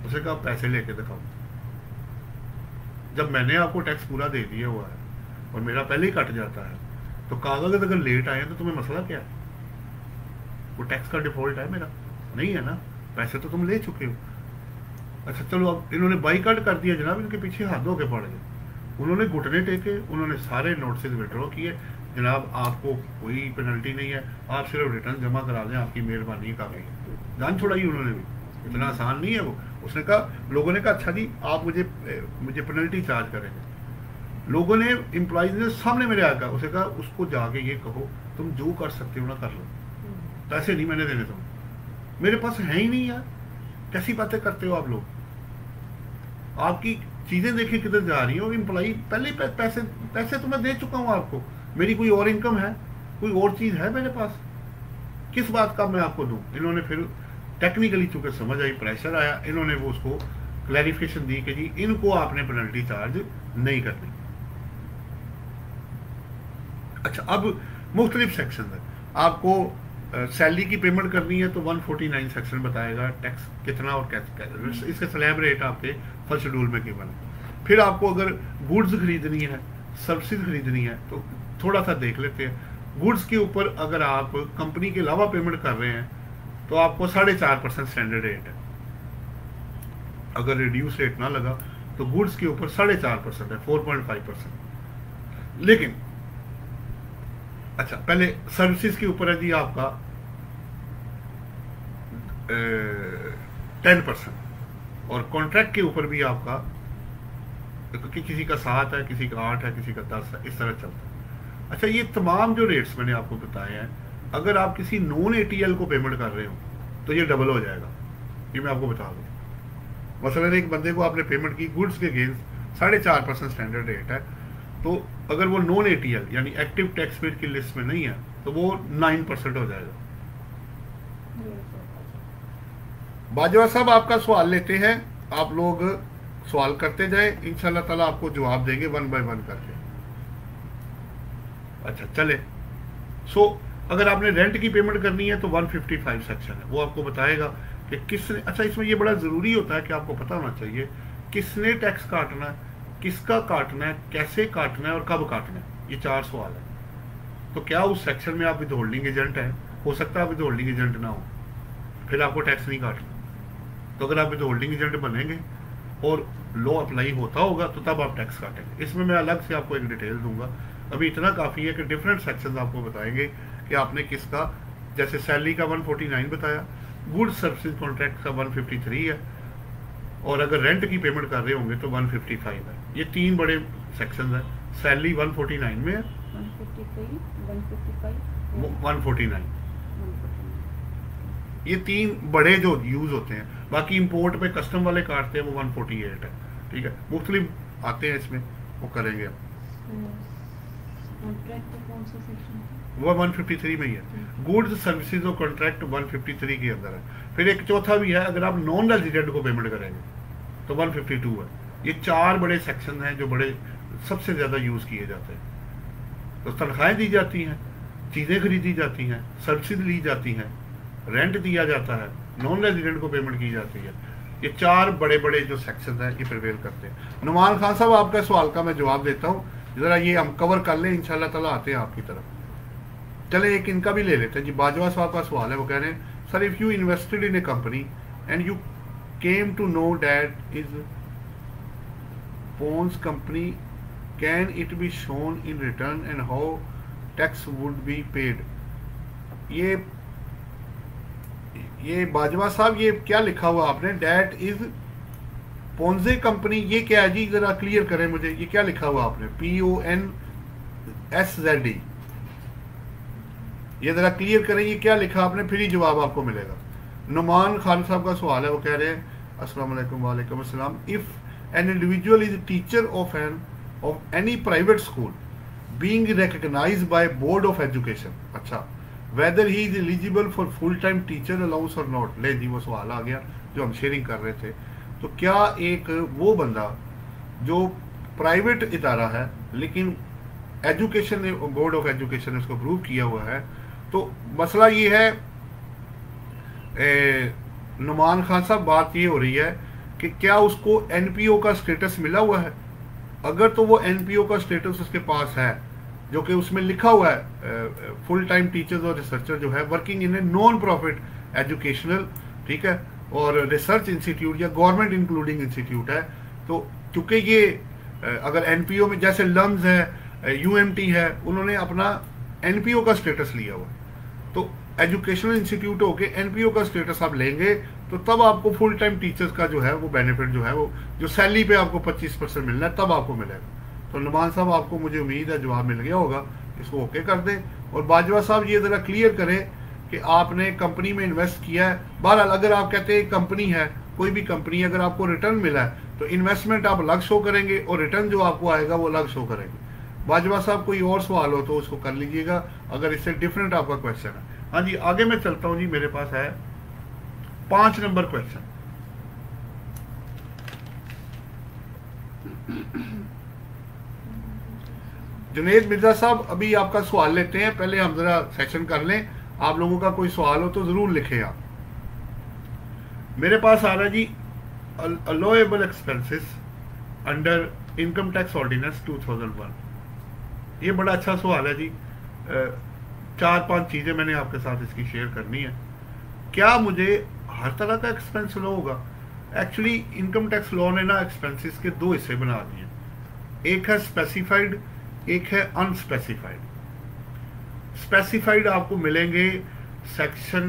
उसने कहा पैसे लेके दिखाओ। जब मैंने आपको टैक्स पूरा दे दिया हुआ है और मेरा पहले ही कट जाता है, तो कागज अगर लेट आए तो तुम्हें मसला क्या है? वो टैक्स का डिफॉल्ट है मेरा नहीं है ना, पैसे तो तुम ले चुके हो। अच्छा चलो, अब इन्होंने बाइकआउट कर दिया जनाब, इनके पीछे हाथ धो के पड़ गए। उन्होंने घुटने टेके, उन्होंने सारे नोटिस विड्रॉ किए, जनाब आपको कोई पेनल्टी नहीं है, आप सिर्फ रिटर्न जमा करा दें, आपकी मेहरबानी काफी है। जान छोड़ाई उन्होंने भी, इतना आसान नहीं है वो। उसने कहा, लोगों ने कहा अच्छा जी आप मुझे पेनल्टी चार्ज करेंगे। लोगों ने, एम्प्लॉयज ने सामने मेरे आकर उसे कहा उसको जाके ये कहो तुम जो कर सकते हो ना कर लो, पैसे नहीं मैंने देने, तुम मेरे पास है ही नहीं यार, कैसी बातें करते हो आप लोग, आपकी चीजें देखिए किधर जा रही हो। एम्प्लॉय पहले पैसे पैसे तो मैं दे चुका हूँ आपको, मेरी कोई और इनकम है, कोई और चीज है मेरे पास, किस बात का मैं आपको दूं। इन्होंने फिर टेक्निकली चूंकि समझ आई, प्रेशर आया, इन्होंने वो उसको क्लैरिफिकेशन दी कि जी इनको आपने पेनल्टी चार्ज नहीं करनी। अच्छा, अब मुख्तलिफ सेक्शन है, आपको सैलरी की पेमेंट करनी है तो 149 सेक्शन बताएगा टैक्स कितना और कैसे, इसके स्लैब रेट आपके फर्स्ट शेड्यूल में गिवन है। फिर आपको अगर गुड्स खरीदनी है, सर्विसेज खरीदनी है तो थोड़ा सा देख लेते हैं। गुड्स के ऊपर अगर आप कंपनी के अलावा पेमेंट कर रहे हैं तो आपको 4.5% स्टैंडर्ड रेट है, अगर रिड्यूस रेट ना लगा तो गुड्स के ऊपर 4.5% है, 4.5%। लेकिन अच्छा, पहले सर्विसेज के ऊपर है जी आपका 10%, और कॉन्ट्रैक्ट के ऊपर भी आपका कि किसी का 7 है, किसी का 8 है, किसी का 10 है, इस तरह चलता है। अच्छा, ये तमाम जो रेट्स मैंने आपको बताए हैं, अगर आप किसी नॉन ATL को पेमेंट कर रहे हो तो ये डबल हो जाएगा, ये मैं आपको बता दूँ। मसलन एक बंदे को आपने पेमेंट की गुड्स के अगेंस्ट 4.5% स्टैंडर्ड रेट है, तो अगर वो नॉन ATL यानी एक्टिव टैक्स पेड की लिस्ट में नहीं है तो वो 9% हो जाएगा। बाजवा साहब आपका सवाल लेते हैं, आप लोग सवाल करते जाए, इंशाल्लाह ताला आपको जवाब देंगे 1 बाय 1 करके। अच्छा चले, अगर आपने रेंट की पेमेंट करनी है तो 155 सेक्शन है, वो आपको बताएगा कि किसने, अच्छा इसमें ये बड़ा जरूरी होता है कि आपको पता होना चाहिए किसने टैक्स काटना है, किसका काटना है, कैसे काटना है और कब काटना है, ये 4 सवाल है। तो क्या उस सेक्शन में आप विद होल्डिंग एजेंट हैं, हो सकता है आप विद होल्डिंग एजेंट ना हो, फिर आपको टैक्स नहीं काटना। तो अगर आप विद होल्डिंग एजेंट बनेंगे और लॉ अप्लाई होता होगा तो तब आप टैक्स काटेंगे। इसमें मैं अलग से आपको एक डिटेल दूंगा, अभी इतना काफ़ी है कि डिफरेंट सेक्शन आपको बताएंगे कि आपने किसका, जैसे सैलरी का 149 बताया, गुड्स सर्विसेज कॉन्ट्रैक्ट का 153 है, और अगर रेंट की पेमेंट कर रहे होंगे तो 155 है। ये 3 बड़े सेक्शन है। सैलरी 149 में है, 149, ये 3 बड़े जो यूज होते हैं। बाकी इंपोर्ट पे कस्टम वाले काटते हैं वो 148 है, ठीक है, मुख्तलिफ आते हैं इसमें, वो करेंगे वो 153 में ही है। गुड्स सर्विसेज और कॉन्ट्रैक्ट 153 के अंदर है। फिर एक चौथा भी है, अगर आप नॉन रेजिडेंट को पेमेंट करेंगे तो 152 है। ये 4 बड़े सेक्शन हैं जो बड़े सबसे ज्यादा यूज किए जाते हैं। तो तनख्वाहें दी जाती हैं, चीजें खरीदी जाती हैं, सर्विसेज ली जाती हैं, रेंट दिया जाता है, नॉन रेजिडेंट को पेमेंट की जाती है। ये 4 बड़े बड़े जो सेक्शन हैं ये प्रिवेल करते हैं। नुमान खान साहब आपका सवाल का मैं जवाब देता हूँ, जरा ये हम कवर कर लें, इंशाल्लाह ताला आते हैं आपकी तरफ। चले एक इनका भी ले लेते हैं जी। बाजवा साहब का सवाल है, वो कह रहे हैं sir, if you invested in a company and you came to know that is Pons company, can it be shown in return and how tax would be paid? ये बाजवा साहब ये क्या लिखा हुआ आपने, डेट इज पोन्जे कंपनी, ये क्या है जी, जरा क्लियर करें मुझे, ये क्या लिखा हुआ आपने, PONSZE, ये जरा क्लियर करें ये क्या लिखा आपने, फिर ही जवाब आपको मिलेगा। नुमान खान साहब का सवाल है, वो कह रहे हैं अस्सलाम वालेकुम। वालेकुम अस्सलाम। If an individual is a teacher of any private school being recognized by board of education, अच्छा, whether he is eligible for full time teacher allowance or not। ले जी वो सवाल आ गया जो हम शेयरिंग कर रहे थे। तो क्या एक वो बंदा जो प्राइवेट इदारा है लेकिन एजुकेशन ने, बोर्ड ऑफ एजुकेशन ने उसको अप्रूव किया हुआ है, तो मसला ये है नुमान खान साहब, बात ये हो रही है कि क्या उसको NPO का स्टेटस मिला हुआ है। अगर तो वो NPO का स्टेटस उसके पास है, जो कि उसमें लिखा हुआ है फुल टाइम टीचर्स और रिसर्चर जो है working in a non profit educational, ठीक है, और रिसर्च इंस्टीट्यूट या गवर्नमेंट इंक्लूडिंग इंस्टीट्यूट है, तो क्योंकि ये अगर NPO में जैसे लम्स है, UMT है, उन्होंने अपना NPO का स्टेटस लिया हुआ, तो एजुकेशनल इंस्टीट्यूट होके NPO का स्टेटस आप लेंगे तो तब आपको फुल टाइम टीचर्स का जो है वो बेनिफिट जो है वो जो सैलरी पे आपको 25% मिलना है तब आपको मिलेगा। तो नुमान साहब आपको मुझे उम्मीद है जवाब मिल गया होगा, इसको ओके कर दें। और बाजवा साहब ये ज़रा क्लियर करें कि आपने कंपनी में इन्वेस्ट किया है। बहरहाल अगर आप कहते हैं कंपनी है, कोई भी कंपनी, अगर आपको रिटर्न मिला है तो इन्वेस्टमेंट आप अलग शो करेंगे और रिटर्न जो आपको आएगा वो अलग शो करेंगे। बाजवा साहब कोई और सवाल हो तो उसको कर लीजिएगा, अगर इससे डिफरेंट आपका क्वेश्चन है। हाँ जी, आगे मैं चलता हूँ जी, मेरे पास है 5 नंबर क्वेश्चन। जुनेद मिर्जा साहब, अभी आपका सवाल लेते हैं, पहले हम जरा सेशन कर लें। आप लोगों का कोई सवाल हो तो जरूर लिखें आप। मेरे पास आ रहा जी, allowable expenses under income tax ordinance 2001। ये बड़ा अच्छा सवाल है जी। 4-5 चीजें मैंने आपके साथ इसकी शेयर करनी है। क्या मुझे हर तरह का एक्सपेंस लो होगा? एक्चुअली इनकम टैक्स लॉ ने ना एक्सपेंसेस के 2 हिस्से बना दिए, एक है स्पेसिफाइड, एक है अनस्पेसिफाइड। स्पेसिफाइड आपको मिलेंगे सेक्शन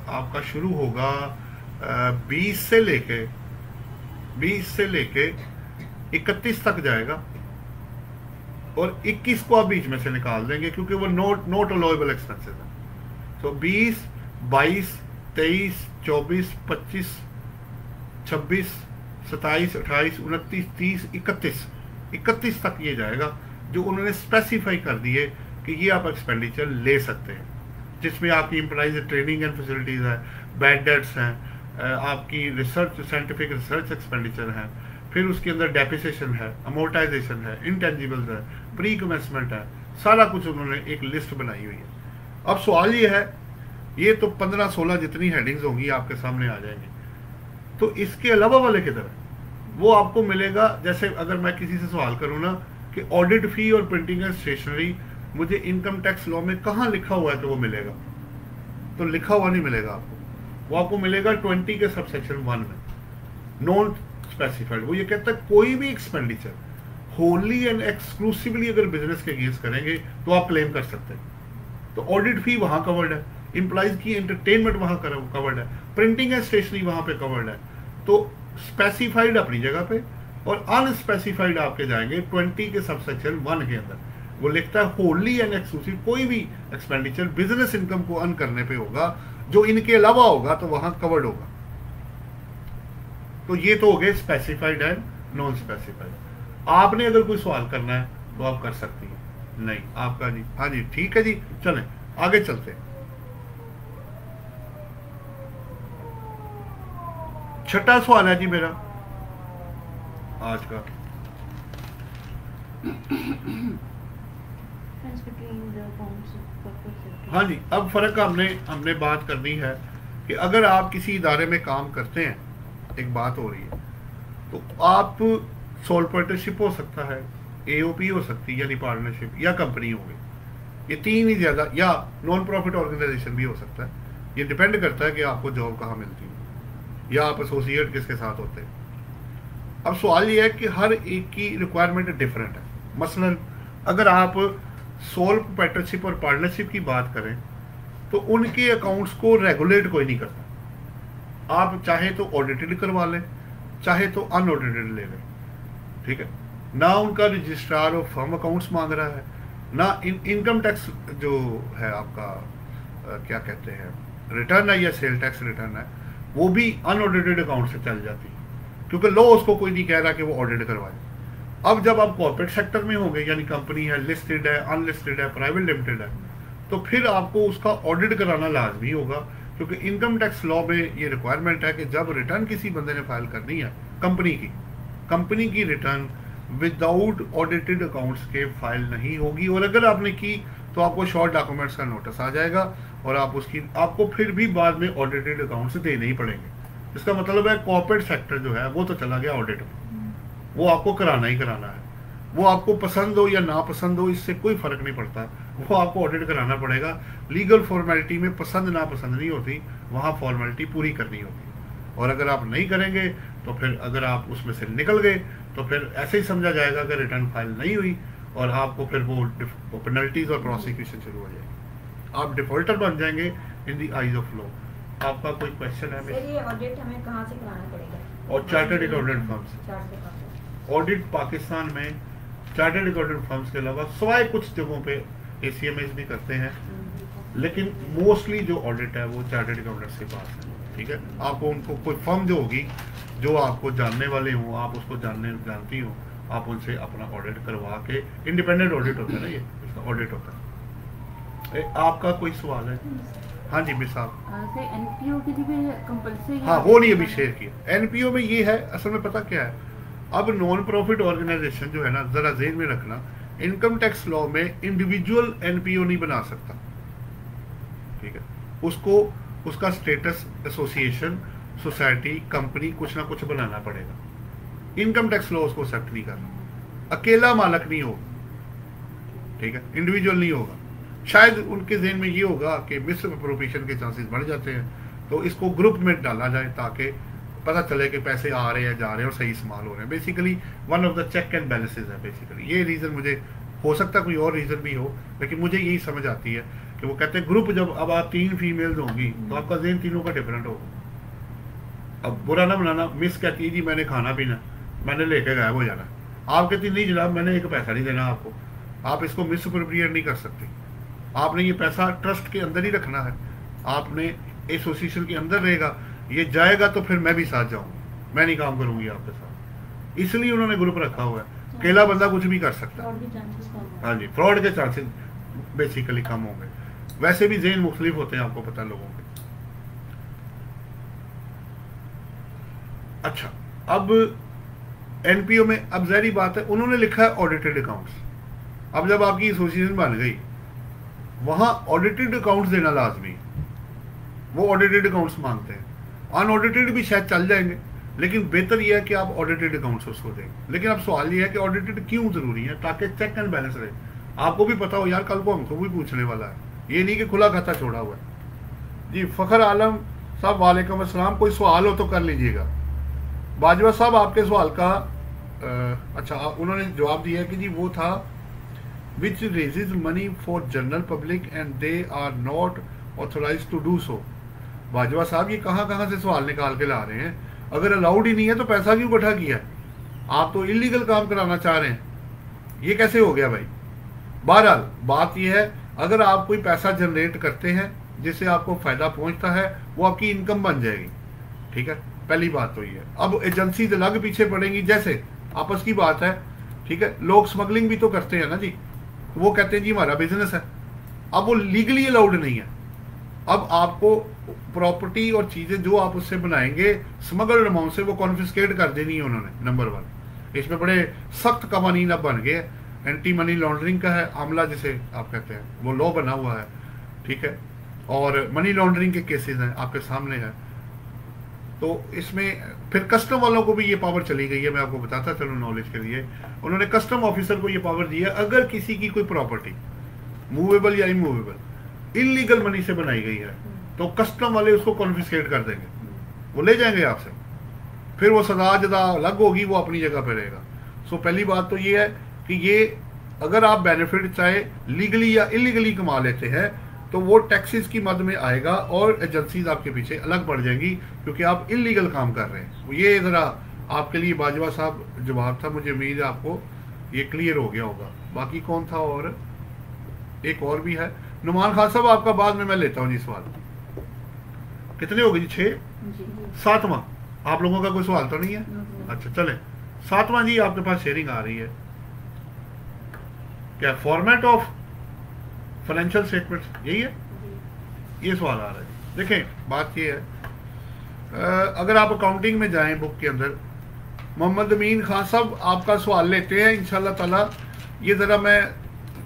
आपका शुरू होगा 20 से लेके 31 तक जाएगा, और 21 को आप बीच में से निकाल देंगे क्योंकि वो नॉट अलोएबल एक्सपेंसेस है। तो 20, 22, 23, 24, 25, 26, 27, 28, 29, 30, 31 तक ये जाएगा, जो उन्होंने स्पेसिफाई कर दिए कि ये आप एक्सपेंडिचर ले सकते हैं, जिसमें आपकी एम्प्लॉइज ट्रेनिंग एंड फैसिलिटीज है, बैड डेट्स हैं, आपकी रिसर्च, साइंटिफिक रिसर्च एक्सपेंडिचर है, फिर उसके अंदर डेप्रिसिएशन है, अमोर्टाइजेशन है, इंटेंजिबल्स है, प्री कमेंसमेंट है, सारा कुछ उन्होंने एक लिस्ट बनाई हुई है। अब सवाल ये है, ये तो 15-16 जितनी हेडिंग्स होंगी आपके सामने आ जाएंगी, तो इसके अलावा वाले किधर है? वो आपको मिलेगा। जैसे अगर मैं किसी से सवाल करूँ ना कि ऑडिट फी और प्रिंटिंग एंड स्टेशनरी मुझे इनकम टैक्स लॉ में कहाँ लिखा हुआ है, तो वो मिलेगा, तो लिखा हुआ नहीं मिलेगा आपको, वो आपको मिलेगा 20 के सबसेक्शन 1 में, नॉन स्पेसिफाइड। वो ये कहता है कोई भी एक्सपेंडिचर होली एंड एक्सक्लूसिवली अगर बिजनेस के अगेंस्ट करेंगे तो आप क्लेम कर सकते हैं। तो ऑडिट फी वहां कवर्ड है, एम्प्लॉइज की एंटरटेनमेंट वहां कवर्ड है, प्रिंटिंग एंड स्टेशनरी वहां पे कवर्ड है। तो स्पेसिफाइड अपनी जगह पे और अनस्पेसिफाइड आपके जाएंगे 20 के सबसेक्शन 1 के अंदर। वो लिखता है होली एंड एक्सक्लूसिव कोई भी एक्सपेंडिचर बिजनेस इनकम को अर्न करने पे होगा, जो इनके अलावा होगा तो वहां कवर्ड होगा। तो ये तो हो गए स्पेसिफाइड एंड नॉन स्पेसिफाइड। आपने अगर कोई सवाल करना है तो आप कर सकती हैं। नहीं आपका जी, हाँ जी ठीक है जी, चलें आगे चलते हैं। छठा सवाल है जी मेरा आज का, हाँ जी। अब फर्क हमने बात करनी है कि अगर आप किसी इदारे में काम करते हैं, एक बात हो रही है, तो आप सोल पार्टनरशिप हो सकता है, एओपी हो सकती है यानी पार्टनरशिप, या कंपनी हो गई, ये 3 ही ज्यादा, या नॉन प्रॉफिट ऑर्गेनाइजेशन भी हो सकता है। ये डिपेंड करता है कि आपको जॉब कहाँ मिलती है या आप एसोसिएट किसके साथ होते हैं। अब सवाल ये है कि हर एक की रिक्वायरमेंट डिफरेंट है। मसलन अगर आप सोल पार्टनरशिप और पार्टनरशिप की बात करें तो उनके अकाउंट्स को रेगुलेट कोई नहीं करता। आप चाहे तो ऑडिटेड करवा लें, चाहे तो अनऑडिटेड ले लें, ठीक है ना। उनका रजिस्ट्रार और फर्म अकाउंट्स मांग रहा है ना, इनकम टैक्स जो है आपका क्या कहते हैं रिटर्न है या सेल टैक्स रिटर्न है, वो भी अनऑडिटेड अकाउंट से चल जाती है, क्योंकि लॉ उसको कोई नहीं कह रहा कि वो ऑडिट करवाए। अब जब आप कॉर्पोरेट सेक्टर में होंगे, यानी कंपनी है, लिस्टेड है, अनलिस्टेड है, प्राइवेट लिमिटेड है, तो फिर आपको उसका ऑडिट कराना लाजमी होगा, क्योंकि इनकम टैक्स लॉ में ये रिक्वायरमेंट है कि जब रिटर्न किसी बंदे ने फाइल करनी है कंपनी की रिटर्न विदाउट ऑडिटेड अकाउंट्स के फाइल नहीं होगी, और अगर आपने की तो आपको शॉर्ट डॉक्यूमेंट्स का नोटिस आ जाएगा और आपको फिर भी बाद में ऑडिटेड अकाउंट्स देने ही पड़ेंगे। इसका मतलब है कॉर्पोरेट सेक्टर जो है वो तो चला गया ऑडिट में, वो आपको कराना ही कराना है। वो आपको पसंद हो या ना पसंद हो, इससे कोई फर्क नहीं पड़ता, वो आपको ऑडिट कराना पड़ेगा। लीगल फॉर्मेलिटी में पसंद ना पसंद नहीं होती, वहाँ फॉर्मेलिटी पूरी करनी होती। और अगर आप नहीं करेंगे तो फिर अगर आप उसमें से निकल गए तो फिर ऐसे ही समझा जाएगा कि रिटर्न फाइल नहीं हुई, और आपको फिर वो पेनल्टीज और प्रोसिक्यूशन शुरू हो जाएगी, आप डिफॉल्टर बन जाएंगे in the eyes of law. आपका कोई क्वेश्चन है? सर ये ऑडिट हमें कहाँ से कराना पड़ेगा? और चार्टर्ड अकाउंटेंट फर्म से। ऑडिट पाकिस्तान में चार्टर्ड अकाउंटेंट फर्म्स के अलावा सवाए कुछ जगहों पे ACMS भी करते हैं, लेकिन मोस्टली जो ऑडिट है वो चार्टर्ड अकाउंटेंट्स के पास है। ठीक है, आपको उनको कोई फर्म जो होगी जो आपको जानने वाले हों, आप उसको जानती हो, आप उनसे अपना ऑडिट करवा के, इंडिपेंडेंट ऑडिट होता है ना, ये इसका ऑडिट होता है। आपका कोई सवाल है? हाँ जी मिस साहब। NPO के लिए कंपल्सरी? हाँ, वो नहीं अभी शेयर किया। NPO में ये है, असल में पता क्या है, अब नॉन प्रॉफिट ऑर्गेनाइजेशन जो है ना, जरा ज़हन में रखना, इनकम टैक्स लॉ में इंडिविजुअल NPO नहीं बना सकता। ठीक है, उसको उसका स्टेटस एसोसिएशन, सोसाइटी, कंपनी कुछ ना कुछ बनाना पड़ेगा। इनकम टैक्स लॉ उसको एक्सेप्ट नहीं करना। अकेला मालक नहीं होगा, ठीक है, इंडिविजुअल नहीं होगा। शायद उनके जहन में ये होगा कि मिस अप्रोप्रिएशन के चांसेस बढ़ जाते हैं, तो इसको ग्रुप में डाला जाए ताकि पता चले कि पैसे आ रहे हैं, जा रहे हैं और सही इस्तेमाल हो रहे हैं। Basically one of the check and balances है बेसिकली। ये रीज़न मुझे, हो सकता कोई और रीज़न भी हो, लेकिन मुझे यही समझ आती है कि वो कहते हैं ग्रुप, जब अब आप 3 फीमेल्स होंगी तो आपका जहन तीनों का डिफरेंट होगा। अब बुरा ना बनाना, मिस कहती है जी मैंने खाना पीना, मैंने लेके गायब हो जाना, आप कहती नहीं जनाब मैंने एक पैसा नहीं देना आपको। आप इसको मिस अप्रोप्रिएट नहीं कर सकते। आपने ये पैसा ट्रस्ट के अंदर ही रखना है, आपने एसोसिएशन के अंदर रहेगा, ये जाएगा तो फिर मैं भी साथ जाऊंगा, मैं नहीं काम करूंगी आपके साथ। इसलिए उन्होंने ग्रुप रखा हुआ है। अकेला बंदा कुछ भी कर सकता है। हाँ जी, फ्रॉड के चांसेस बेसिकली कम होंगे। वैसे भी ज़हन मुख्तलिफ होते हैं, आपको पता है लोगों के। अच्छा, अब NPO में अब ज़ाहिर बात है उन्होंने लिखा है ऑडिटेड अकाउंट्स। अब जब आपकी एसोसिएशन बन गई, वहां ऑडिटेड अकाउंट्स देना लाजमी है। वो ऑडिटेड अकाउंट्स मांगते हैं। अनऑडिटेड भी शायद चल जाएंगे, लेकिन बेहतर यह है कि आप ऑडिटेड अकाउंट्स उसको दें। लेकिन अब सवाल यह है कि ऑडिटेड क्यों जरूरी है? ताकि चेक एंड बैलेंस रहे। आपको भी पता हो यार, कल को हमको भी पूछने वाला है, ये नहीं कि खुला खाता छोड़ा हुआ है। जी फखर आलम साहब वालेकुम अस्सलाम, कोई सवाल हो तो कर लीजिएगा। बाजवा साहब आपके सवाल का अच्छा उन्होंने जवाब दिया कि जी वो था which raises money for general public and they are not authorized to do so। Bajwa साहब ये कहाँ से सवाल निकाल के ला रहे हैं? अगर अलाउड ही नहीं है तो पैसा क्यों इकट्ठा किया? आप तो इलीगल काम कराना चाह रहे हैं, ये कैसे हो गया भाई? बहरहाल बात यह है, अगर आप कोई पैसा जनरेट करते हैं जिससे आपको फायदा पहुंचता है, वो आपकी इनकम बन जाएगी। ठीक है, पहली बात तो ये है। अब एजेंसी अलग पीछे पड़ेंगी, जैसे आपस की बात है, ठीक है, लोग स्मगलिंग भी तो करते हैं ना जी, वो कहते हैं जी हमारा बिजनेस है। अब वो लीगली अलाउड नहीं है। अब आपको प्रॉपर्टी और चीजें जो आप उससे बनाएंगे स्मगल्ड अमाउंट से, वो कॉन्फिस्केट कर देनी है उन्होंने। नंबर 1, इसमें बड़े सख्त कवानीन अब बन गए। एंटी मनी लॉन्ड्रिंग का है आमला जिसे आप कहते हैं, वो लॉ बना हुआ है। ठीक है, और मनी लॉन्ड्रिंग के केसेस हैं आपके सामने है। तो इसमें फिर कस्टम वालों को भी ये पावर चली गई है। मैं आपको बताता चलूँ नॉलेज के लिए, उन्होंने कस्टम ऑफिसर को ये पावर दी है, अगर किसी की कोई प्रॉपर्टी मूवेबल या इमूवेबल इलीगल मनी से बनाई गई है तो कस्टम वाले उसको कॉन्फिस्केट कर देंगे, वो ले जाएंगे आपसे। फिर वो सजा जदा अलग होगी, वो अपनी जगह पे रहेगा। सो पहली बात तो ये है कि ये अगर आप बेनिफिट चाहे लीगली या इलीगली कमा लेते हैं तो वो टैक्सेस की मद में आएगा और एजेंसीज आपके पीछे अलग बढ़ जाएंगी, क्योंकि आप इलीगल काम कर रहे हैं। ये ज़रा आपके लिए बाजवा साहब जवाब था, मुझे उम्मीद है आपको ये क्लियर हो गया होगा। बाकी कौन था? और एक और भी है, नुमान खान साहब आपका बाद में मैं लेता हूँ जी सवाल। कितने हो गए जी? 6? 7वां आप लोगों का कोई सवाल तो नहीं है? अच्छा चले, 7वां जी आपके पास शेयरिंग आ रही है। क्या फॉर्मेट ऑफ फाइनेंशियल स्टेटमेंट, यही है? ये सवाल आ रहा है। देखें बात ये है, अगर आप अकाउंटिंग में जाएं बुक के अंदर, मोहम्मद अमीन खान साहब आपका सवाल लेते हैं इंशाल्लाह ताला। ये ज़रा मैं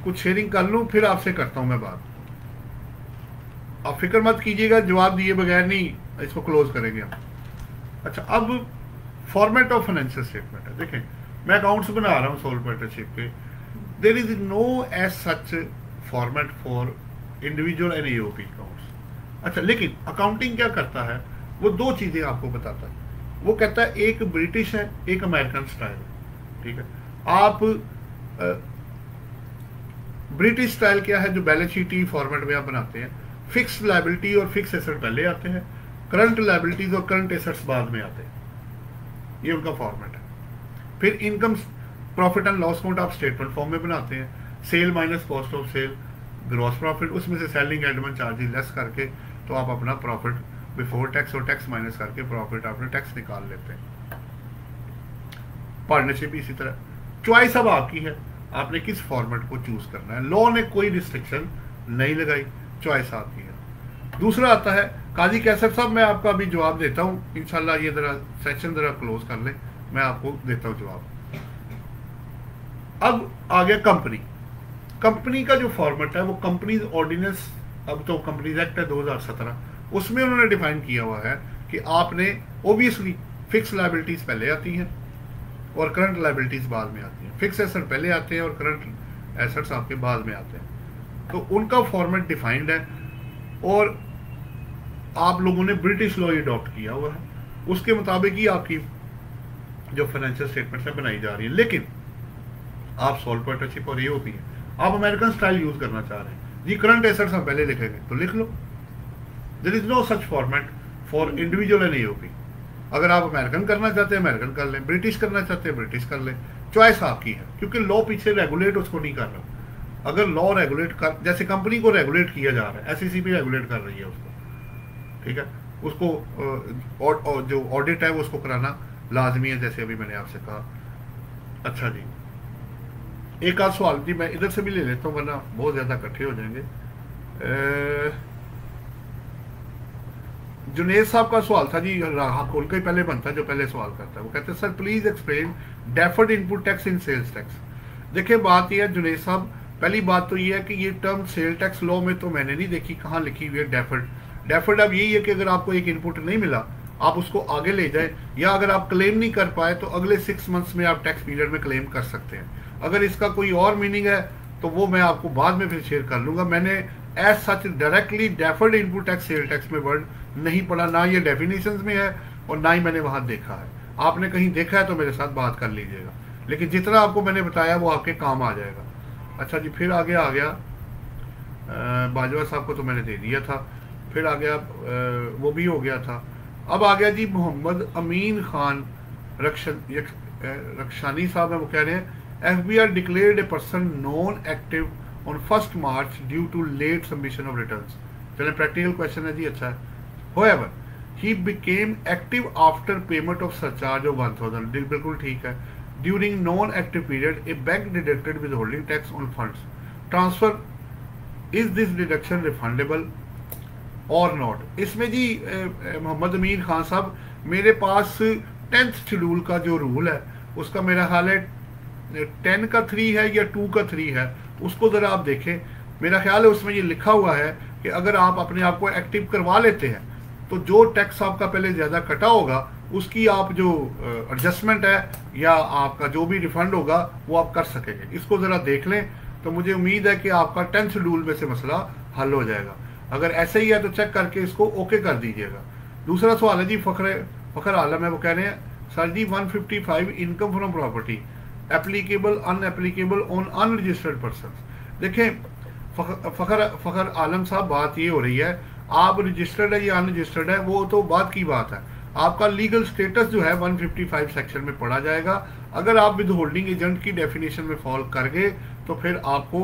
कुछ शेयरिंग कर लूँ फिर आपसे करता हूँ मैं बात। आप फिक्र मत कीजिएगा, जवाब दिए बगैर नहीं इसको क्लोज करेंगे हम। अच्छा, अब फॉर्मेट ऑफ फाइनेंशियल स्टेटमेंट है। देखें मैं अकाउंट्स बना रहा हूँ सोल पार्टनरशिप के, there is no as such format for individual and AOP accounts. अच्छा, लेकिन अकाउंटिंग क्या करता है, वो 2 चीज़ें आपको बताता है। वो कहता है एक ब्रिटिश है, एक अमेरिकन स्टाइल है। ठीक है, आप ब्रिटिश स्टाइल क्या है जो बैलेंस शीट फॉर्मेट में आप बनाते हैं, फिक्स लायबिलिटी और फिक्स एसेट पहले आते हैं, करंट लायबिलिटीज और करंट एसेट्स बाद में आते हैं। ये उनका फॉर्मेट है। फिर income profit and loss account आप स्टेटमेंट फॉर्म में बनाते हैं, sale minus cost of sale, gross profit, उसमें से सेलिंग एडमिन चार्जेस लेस करके तो आप अपना प्रॉफिट बिफोर टैक्स और टैक्स माइनस करके प्रॉफिट आफ्टर टैक्स निकाल लेते हैं। पार्टनरशिप इसी तरह, चॉइस अब आपकी है, आपने किस फॉर्मेट को चूज करना है। लॉ ने कोई रिस्ट्रिक्शन नहीं लगाई, चॉइस आपकी है। दूसरा आता है काजी कैसर साहब, मैं आपका अभी जवाब देता हूँ इंशाल्लाह, ये जरा सेक्शन जरा क्लोज कर ले, मैं आपको देता हूँ जवाब। अब आ गया कंपनी का जो फॉर्मेट है वो कंपनीज ऑर्डिनेंस, अब तो कंपनीज एक्ट है 2017, उसमें उन्होंने डिफाइन किया हुआ है कि आपने ओबियसली फिक्स लायबिलिटीज पहले आती हैं और करंट लायबिलिटीज बाद में आती हैं। फिक्स एसेट पहले आते हैं और करंट एसेट्स आपके बाद में आते हैं, तो उनका फॉर्मेट डिफाइंड है और आप लोगों ने ब्रिटिश लॉ अडॉप्ट किया हुआ है, उसके मुताबिक ही आपकी जो फाइनेंशियल स्टेटमेंट्स है बनाई जा रही है। लेकिन आप सोल पार्टनरशिप और एओपी है, आप अमेरिकन स्टाइल यूज करना चाह रहे हैं जी, करंट एसेट्स हम पहले लिखेंगे तो लिख लो, there is no such format for individual and AOP. अगर आप अमेरिकन करना चाहते हैं अमेरिकन कर लें, ब्रिटिश करना चाहते हैं ब्रिटिश कर लें, चॉइस आपकी है, क्योंकि लॉ पीछे रेगुलेट उसको नहीं कर रहा। अगर लॉ रेगुलेट कर, जैसे कंपनी को रेगुलेट किया जा रहा है, एसईसी भी रेगुलेट कर रही है उसको, ठीक है, उसको जो ऑडिट है वो उसको कराना लाजमी है, जैसे अभी मैंने आपसे कहा। अच्छा जी, एक आध सवाल जी मैं इधर से भी ले लेता हूँ वरना बहुत ज्यादा इकट्ठे हो जाएंगे। जुनेद साहब का सवाल था जी, राह खोल के पहले बनता है जो पहले सवाल करता है, वो कहते हैं sir please explain deferred input tax in sales tax. देखिए बात यह है जुनेद साहब, पहली बात तो ये है कि ये टर्म सेल टैक्स लॉ में तो मैंने नहीं देखी, कहाँ लिखी हुई है डेफर्ड। अब यही है कि अगर आपको एक इनपुट नहीं मिला आप उसको आगे ले जाए, या अगर आप क्लेम नहीं कर पाए तो अगले 6 मंथ्स में आप टैक्स पीरियड में क्लेम कर सकते हैं। अगर इसका कोई और मीनिंग है तो वो मैं आपको बाद में फिर शेयर कर लूंगा। मैंने as such directly deferred input tax sale tax में वर्ड नहीं पढ़ा, ना ये डेफिनेशंस में है और ना ही मैंने वहां देखा है। आपने कहीं देखा है तो मेरे साथ बात कर लीजिएगा, लेकिन जितना आपको मैंने बताया वो आपके काम आ जाएगा। अच्छा जी, फिर आगे आ गया बाजवा साहब को तो मैंने दे दिया था, फिर आ गया वो भी हो गया था। अब आ गया जी मोहम्मद अमीन खान रक्षानी साहब है, वो कह रहे हैं FBI declared a person non-active on 1st March due to late submission of returns। चलिए प्रैक्टिकल क्वेश्चन है जी, अच्छा है। However, he became active after payment of surcharge of 1000, बिल्कुल ठीक है। During non-active period, a bank deducted withholding tax on funds transfer, is this deduction refundable or not? इसमें जी मोहम्मद अमीन खान साहब, मेरे पास 10th शेड्यूल का जो रूल है उसका मेरा ख्याल है 10 का 3 है या 2 का 3 है, उसको जरा आप देखें। मेरा ख्याल है उसमें ये लिखा हुआ है कि अगर आप अपने आप को एक्टिव करवा लेते हैं तो जो टैक्स आपका पहले ज्यादा कटा होगा उसकी आप जो एडजस्टमेंट है या आपका जो भी रिफंड होगा वो आप कर सकेंगे। इसको जरा देख लें तो मुझे उम्मीद है कि आपका 10th शेड्यूल में से मसला हल हो जाएगा। अगर ऐसे ही है तो चेक करके इसको ओके कर दीजिएगा। दूसरा सवाल है जी फखर आलम है, वो कह रहे हैं सर जी 155 income from property applicable unapplicable on unregistered person. देखें फखर आलम साहब, बात ये हो रही है आप रजिस्टर्ड है या अनरजिस्टर्ड है वो तो बात की बात है, आपका लीगल स्टेटस जो है 155 सेक्शन में पढ़ा जाएगा। अगर आप विद होल्डिंग एजेंट की डेफिनेशन में फॉल कर गए तो फिर आपको,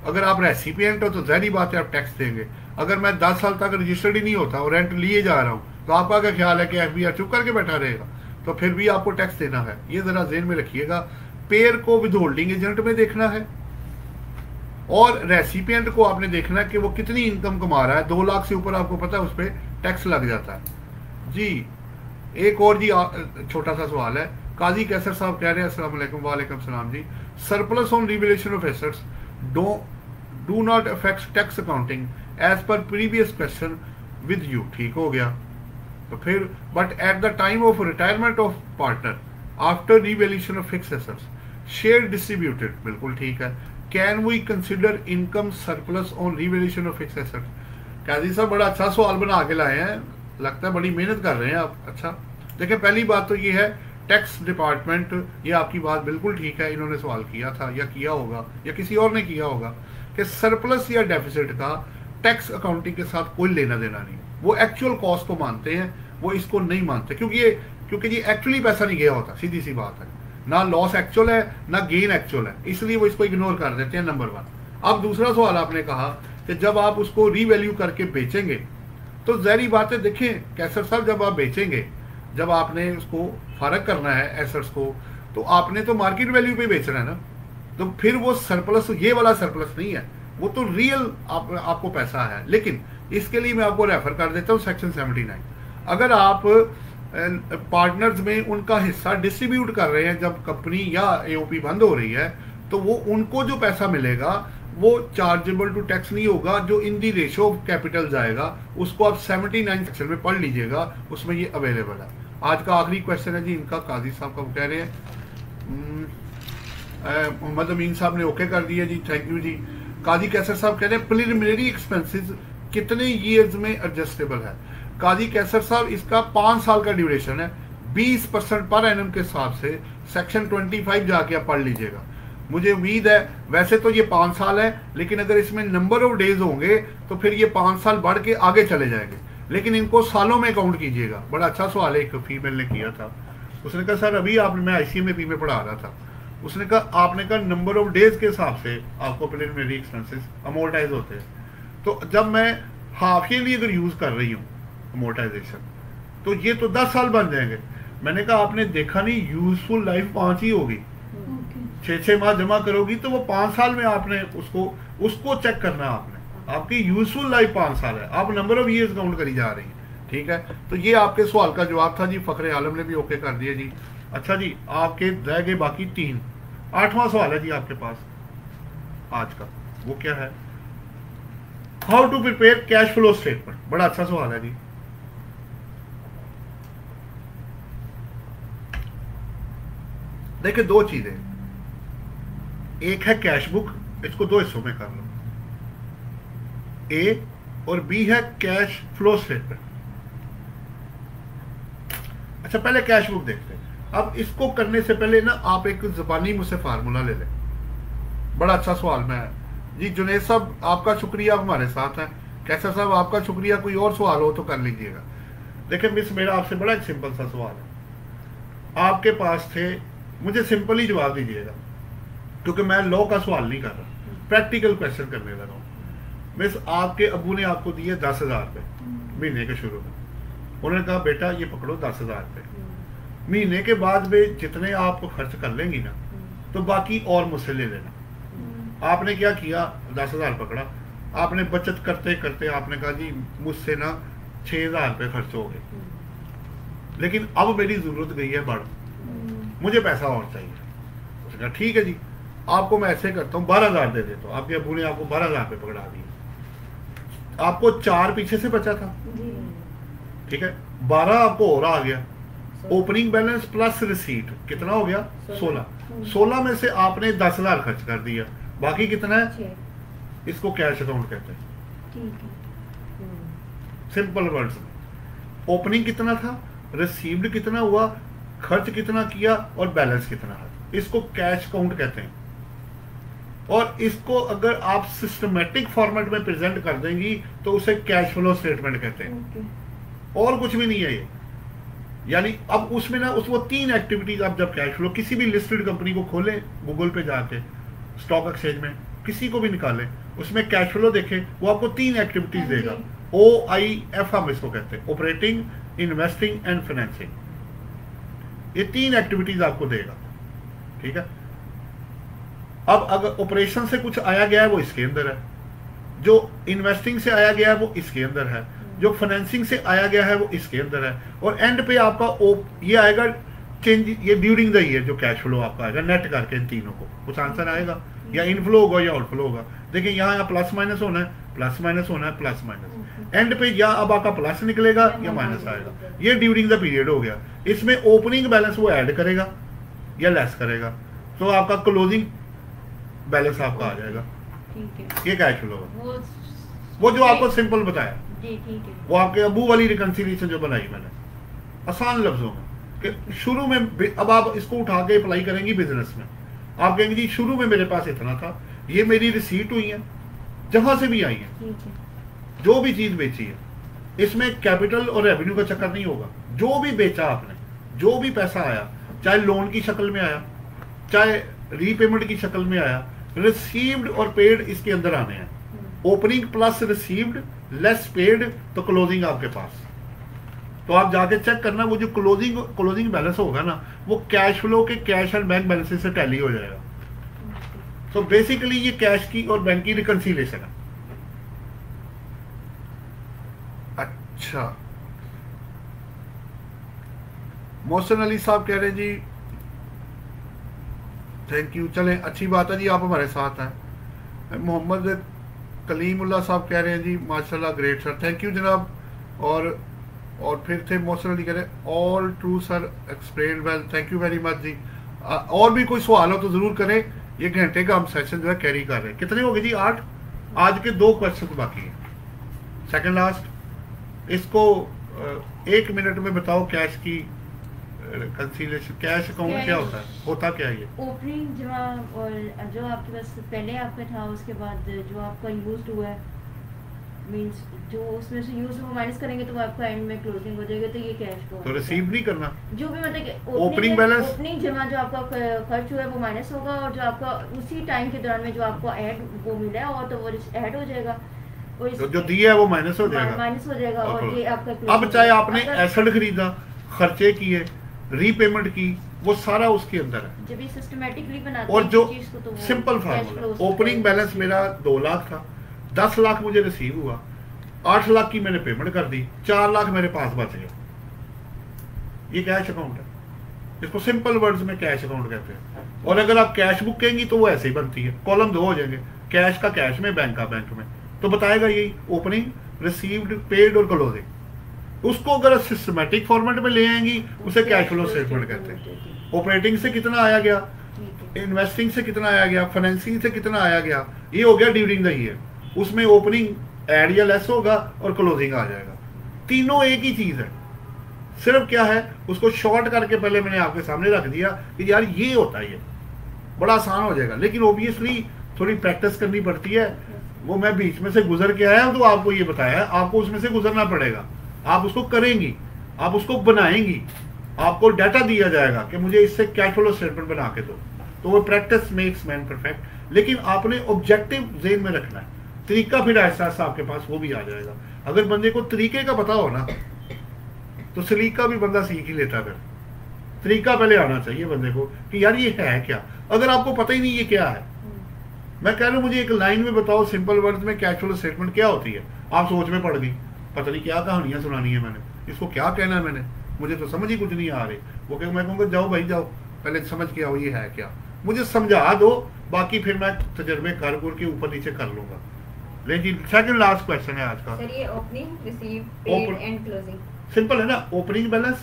अगर आप रेसिपिएंट हो तो जहरी बात है आप टैक्स देंगे। अगर मैं 10 साल तक रजिस्टर्ड ही नहीं होता और रेंट लिए जा रहा हूँ तो आपका क्या ख्याल है कि FBI चुप करके बैठा रहेगा? तो फिर भी आपको टैक्स देना है, ये जरा ज़हन में रखिएगा। पेयर को विद होल्डिंग एजेंट में देखना है और रेसिपिएंट को आपने देखना है कि वो कितनी इनकम कमा रहा है। 2 लाख से ऊपर आपको पता है उस पर टैक्स लग जाता है जी। एक और जी छोटा सा सवाल है, काजी कैसर साहब कह रहे हैं अस्सलाम वालेकुम। वालेकुम सलाम जी। Surplus on revaluation of assets do not affect tax accounting as per previous question with you. ठीक हो गया। तो फिर but at the time of retirement of partner after revaluation of fixed assets share distributed, बिल्कुल ठीक है। Can we consider income surplus on revaluation of fixed assets? Qazi साहब बड़ा अच्छा सवाल बना के लाए हैं, लगता है बड़ी मेहनत कर रहे हैं आप। अच्छा देखिए, पहली बात तो ये है टैक्स डिपार्टमेंट, ये आपकी बात बिल्कुल ठीक है, इन्होंने सवाल किया था या किया होगा या किसी और ने किया होगा कि सरप्लस या डेफिसिट का टैक्स अकाउंटिंग के साथ कोई लेना देना नहीं। वो एक्चुअल कॉस्ट को मानते हैं, वो इसको नहीं मानते क्योंकि ये एक्चुअली पैसा नहीं गया होता, सीधी सी बात है। ना लॉस एक्चुअल है ना गेन एक्चुअल है, इसलिए वो इसको इग्नोर कर देते हैं, नंबर 1। अब दूसरा सवाल आपने कहा कि जब आप उसको रीवैल्यू करके बेचेंगे तो ज़ाहिर बात है, देखें कैसर साहब, जब आप बेचेंगे, जब आपने उसको फर्क करना है एसेट्स को, तो आपने तो मार्केट वैल्यू पे बेचना है ना, तो फिर वो सरप्लस, ये वाला सरप्लस नहीं है, वो तो रियल आपको पैसा है। लेकिन इसके लिए मैं आपको रेफर कर देता हूँ सेक्शन 79। अगर आप पार्टनर्स में उनका हिस्सा डिस्ट्रीब्यूट कर रहे हैं जब कंपनी या एओपी बंद हो रही है, तो वो उनको जो पैसा मिलेगा वो चार्जेबल टू टैक्स नहीं होगा, जो इन दी रेशियो ऑफ कैपिटल जाएगा, उसको आप 79 सेक्शन में पढ़ लीजिएगा, उसमें ये अवेलेबल है। आज का आखिरी क्वेश्चन है जी इनका, काजी साहब का, वो कह रहे हैं, मोहम्मद अमीन साहब ने ओके कर दिया जी, थैंक यू जी। काजी कैसर साहब कह रहे हैं प्रिलिमिनरी एक्सपेंसेस कितने ईयर्स में एडजस्टेबल है? काजी कैसर साहब, इसका 5 साल का ड्यूरेशन है, 20% पर एनम के हिसाब से सेक्शन 25 जाके आप पढ़ लीजिएगा। मुझे उम्मीद है, वैसे तो ये 5 साल है, लेकिन अगर इसमें नंबर ऑफ डेज होंगे तो फिर ये 5 साल बढ़ के आगे चले जाएंगे, लेकिन इनको सालों में काउंट कीजिएगा। बड़ा अच्छा सवाल है, एक फीमेल ने किया था, उसने कहा सर अभी आपने, मैं ICMAP में पढ़ा रहा था, उसने कहा आपने कहा नंबर ऑफ डेज के हिसाब से आपको प्रिलिमिनरी एक्सपेंसेस अमोर्टाइज होते हैं, तो जब मैं हाफ ईयरली अगर यूज कर रही हूँ अमोर्टाइजेशन, तो ये तो 10 साल बन जाएंगे। मैंने कहा आपने देखा नहीं, यूजफुल लाइफ 5 ही होगी, 6 माह जमा करोगी तो वो 5 साल में आपने उसको चेक करना है, आपने आपकी यूजफुल लाइफ 5 साल है, आप नंबर ऑफ ईयर्स काउंट करी जा रही है। ठीक है, तो ये आपके सवाल का जवाब था जी। फखरे आलम ने भी ओके कर दिया जी। अच्छा जी, आपके रह गए बाकी 3। 8वां सवाल है जी आपके पास आज का, वो क्या है? How to prepare cash flow statement. बड़ा अच्छा सवाल है जी। देखिए 2 चीजें, एक है कैश बुक, इसको 2 हिस्सों में कर लो, ए, और बी है कैश फ्लो स्टेटमेंट। अच्छा पहले कैश बुक देखते हैं। अब इसको करने से पहले ना आप एक ज़बानी मुझसे फार्मूला ले लें। बड़ा अच्छा सवाल मैं जी। जुनेद साहब आपका शुक्रिया, आप हमारे साथ हैं। कैसा साहब आपका शुक्रिया, कोई और सवाल हो तो कर लीजिएगा। देखिए मिस, मेरा आपसे बड़ा एक सिंपल सा सवाल है, आपके पास थे, मुझे सिंपल ही जवाब दीजिएगा, क्योंकि मैं लॉ का सवाल नहीं कर रहा, प्रैक्टिकल क्वेश्चन करने लगा हूँ। मिस, आपके अबू ने आपको दिए 10,000 रुपये महीने के शुरू में, उन्होंने कहा बेटा ये पकड़ो 10,000 रुपये, महीने के बाद में जितने आप खर्च कर लेंगी ना, तो बाकी और मुझसे ले लेना। आपने क्या किया, 10,000 पकड़ा, आपने बचत करते करते आपने कहा जी मुझसे ना 6,000 रुपये खर्च हो गए, लेकिन अब मेरी जरूरत गई है बढ़, मुझे पैसा और चाहिए। उसने कहा ठीक है जी, आपको मैं ऐसे करता हूँ 12,000 दे देता हूँ। आपके अबू ने आपको 12,000 रुपये पकड़ा दिए, आपको 4 पीछे से बचा था, ठीक है, 12 आपको और आ गया। ओपनिंग बैलेंस प्लस रिसीट कितना हो गया, 16। 16 में से आपने 10,000 खर्च कर दिया, बाकी कितना है, इसको कैश अकाउंट कहते हैं। सिंपल वर्ड्स में ओपनिंग कितना था, रिसीव्ड कितना हुआ, खर्च कितना किया और बैलेंस कितना है, इसको कैश अकाउंट कहते हैं। और इसको अगर आप सिस्टमेटिक फॉर्मेट में प्रेजेंट कर देंगी तो उसे कैश फ्लो स्टेटमेंट कहते हैं, और कुछ भी नहीं है ये। यानी अब उसमें ना वो 3 एक्टिविटीज, आप जब कैश फ्लो किसी भी लिस्टेड कंपनी को खोलें गूगल पे जाके, स्टॉक एक्सचेंज में किसी को भी निकालें, उसमें कैश फ्लो देखें, वो आपको 3 एक्टिविटीज देगा। OIF हम इसको कहते हैं, ऑपरेटिंग, इन्वेस्टिंग एंड फाइनेंसिंग। ये 3 एक्टिविटीज आपको देगा, ठीक है। अब अगर ऑपरेशन से कुछ आया गया है वो इसके अंदर है, जो इन्वेस्टिंग से आया गया है वो इसके अंदर है, जो फाइनेंसिंग से आया गया है वो इसके अंदर है, और एंड पे आपका ये आएगा चेंज, ये ड्यूरिंग द ईयर जो कैश फ्लो आपका आएगा नेट करके इन तीनों को कुछ आंसर आएगा, या इनफ्लो होगा या आउटफ्लो होगा। देखिए यहाँ प्लस माइनस होना है, प्लस माइनस होना है, प्लस माइनस, एंड पे या अब आपका प्लस निकलेगा या माइनस आएगा। ये ड्यूरिंग द पीरियड हो गया। इसमें ओपनिंग बैलेंस वो ऐड करेगा या लेस करेगा, तो आपका क्लोजिंग बैलेंस आपका आ जाएगा। ये कैश फ्लो है, वो जो आपको सिंपल बताया, वो आपके अबू वाली रिकंसिलिएशन जो बनाई मैंने आसान लफ्जों में, कि शुरू में, अब आप इसको उठा के अप्लाई करेंगी बिजनेस में, आप कहेंगे जी शुरू में मेरे पास इतना था, ये मेरी रिसीट हुई है जहां से भी आई है, जो भी चीज बेची है, इसमें कैपिटल और रेवेन्यू का चक्कर नहीं होगा। जो भी बेचा आपने, जो भी पैसा आया, चाहे लोन की शक्ल में आया, चाहे रीपेमेंट की शक्ल में आया, रिसीव्ड और पेड इसके अंदर आने हैं। Opening plus received less paid तो क्लोजिंग आपके पास। तो आप जाके चेक करना, वो जो क्लोजिंग बैलेंस होगा ना, वो कैश फ्लो के कैश एंड बैंक बैलेंसेस से टैली हो जाएगा। तो बेसिकली ये कैश की और बैंक की रिकंसिलिएशन है। अच्छा, मोहसिन अली साहब कह रहे हैं जी थैंक यू, चलें अच्छी बात है जी, आप हमारे साथ हैं। मोहम्मद कलीमुल्लाह साहब कह रहे हैं जी माशाल्लाह ग्रेट सर, थैंक यू जनाब। और फिर थे मोहसिन अली कह रहे हैं all true sir explain well, thank you very much जी। और भी कोई सवाल हो तो ज़रूर करें, ये घंटे का हम सेशन जो है कैरी कर रहे हैं। कितने हो गए जी? 8। आज के 2 क्वेश्चन बाकी हैं, सेकंड लास्ट। इसको 1 मिनट में बताओ, कैश की कंसीलिएशन, कैश अकाउंट क्या होता है, होता क्या है ये? ओपनिंग जमा और जो आपके पास पहले आपका था, उसके बाद जो आपका यूज हुआ है मींस जो उसमें से यूज वो माइनस करेंगे तो वो आपका एंड में क्लोजिंग हो जाएगा। तो ये कैश को तो रिसीव नहीं करना, जो भी मतलब ओपनिंग बैलेंस, ओपनिंग जमा जो आपका खर्च हुआ है वो माइनस होगा, और जो आपका उसी टाइम के दौरान में जो आपको ऐड वो मिला है और तो वो ऐड हो जाएगा, और तो जो दिया है वो माइनस हो जाएगा, माइनस हो जाएगा। और ये आपका अब चाहे आपने एसेट खरीदा, खर्चे किए, रीपेमेंट की, वो सारा उसके अंदर है। जब ये सिस्टमैटिकली बनाते और हैं जो चीज को, तो सिंपल फार्मूला, ओपनिंग बैलेंस मेरा 2 लाख था, 10 लाख मुझे रिसीव हुआ, 8 लाख की मैंने पेमेंट कर दी, 4 लाख मेरे पास बच गए, ये कैश अकाउंट है। इसको सिंपल वर्ड्स में कैश अकाउंट कहते हैं। और अगर आप कैश बुक कहेंगी तो वो ऐसे ही बनती है, कॉलम 2 हो जाएंगे, कैश का कैश में, बैंक का बैंक में, तो बताएगा यही ओपनिंग, रिसीव्ड, पेड और क्लोजिंग। उसको अगर सिस्टमैटिक फॉर्मेट में ले आएंगी उसे कैश फ्लो स्टेटमेंट कहते हैं। ऑपरेटिंग से कितना आया गया, इन्वेस्टिंग से कितना आया गया, फाइनेंसिंग से कितना आया गया, ये हो गया ड्यूरिंग द ईयर। उसमें ओपनिंग ऐड या लेस होगा और क्लोजिंग आ जाएगा, तीनों एक ही चीज है। सिर्फ क्या है, उसको शॉर्ट करके पहले मैंने आपके सामने रख दिया कि यार ये होता है, ये बड़ा आसान हो जाएगा। लेकिन ओबियसली थोड़ी प्रैक्टिस करनी पड़ती है, वो मैं बीच में से गुजर के आया तो आपको ये बताया, आपको उसमें से गुजरना पड़ेगा। आप उसको करेंगी, आप उसको बनाएंगी, आपको डाटा दिया जाएगा कि मुझे इससे कैश फ्लो स्टेटमेंट बना के दो, तो वो प्रैक्टिस मेक्स मैन परफेक्ट। लेकिन आपने ऑब्जेक्टिव ज़हन में रखना है, तरीका फिर ऐसा ऐसा आपके पास वो भी आ जाएगा। अगर बंदे को तरीके का पता हो ना तो सलीका भी बंदा सीख ही लेता है। फिर तरीका पहले आना चाहिए बंदे को कि यार ये है क्या। अगर आपको पता ही नहीं ये क्या है, मैं कह रहा हूँ मुझे एक लाइन में बताओ सिंपल वर्ड्स में कैश फ्लो स्टेटमेंट क्या होती है, आप सोच में पड़ गई, पता नहीं क्या कहानियां सुनानी है मैंने, इसको क्या कहना है मैंने, मुझे तो समझ ही कुछ नहीं आ रही। वो कह मैं कहूँगा जाओ भाई जाओ, पहले समझ के आओ ये है क्या, मुझे समझा दो, बाकी फिर मैं तजर्बे कर के ऊपर नीचे कर लूंगा। लेकिन सेकंड लास्ट क्वेश्चन है आज का। सर ये opening, receive, paid and closing simple है ना, opening balance,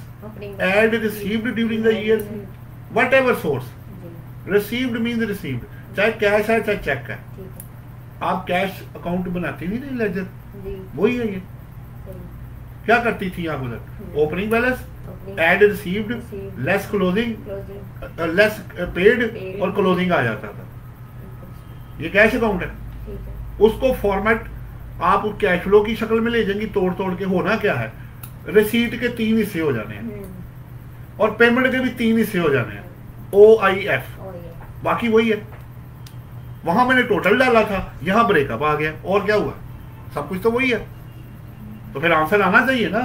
add received during the year, whatever source, received means received, चाहे कैश है चाहे चेक है। आप कैश अकाउंट बनाती नहीं थे लेजर, वही है ये। क्या करती थी आप उधर, opening balance, add received, less closing, less paid और क्लोजिंग आ जाता था, ये कैश अकाउंट है। उसको फॉर्मेट आप कैश फ्लो की शक्ल में ले जाएंगी तोड़ तोड़ के। होना क्या है, रिसीट के 3 हिस्से हो जाने हैं और पेमेंट के भी 3 हिस्से हो जाने हैं, OIF, बाकी वही है। वहां मैंने टोटल डाला था, यहां ब्रेकअप आ गया, और क्या हुआ, सब कुछ तो वही है। तो फिर आंसर आना चाहिए ना,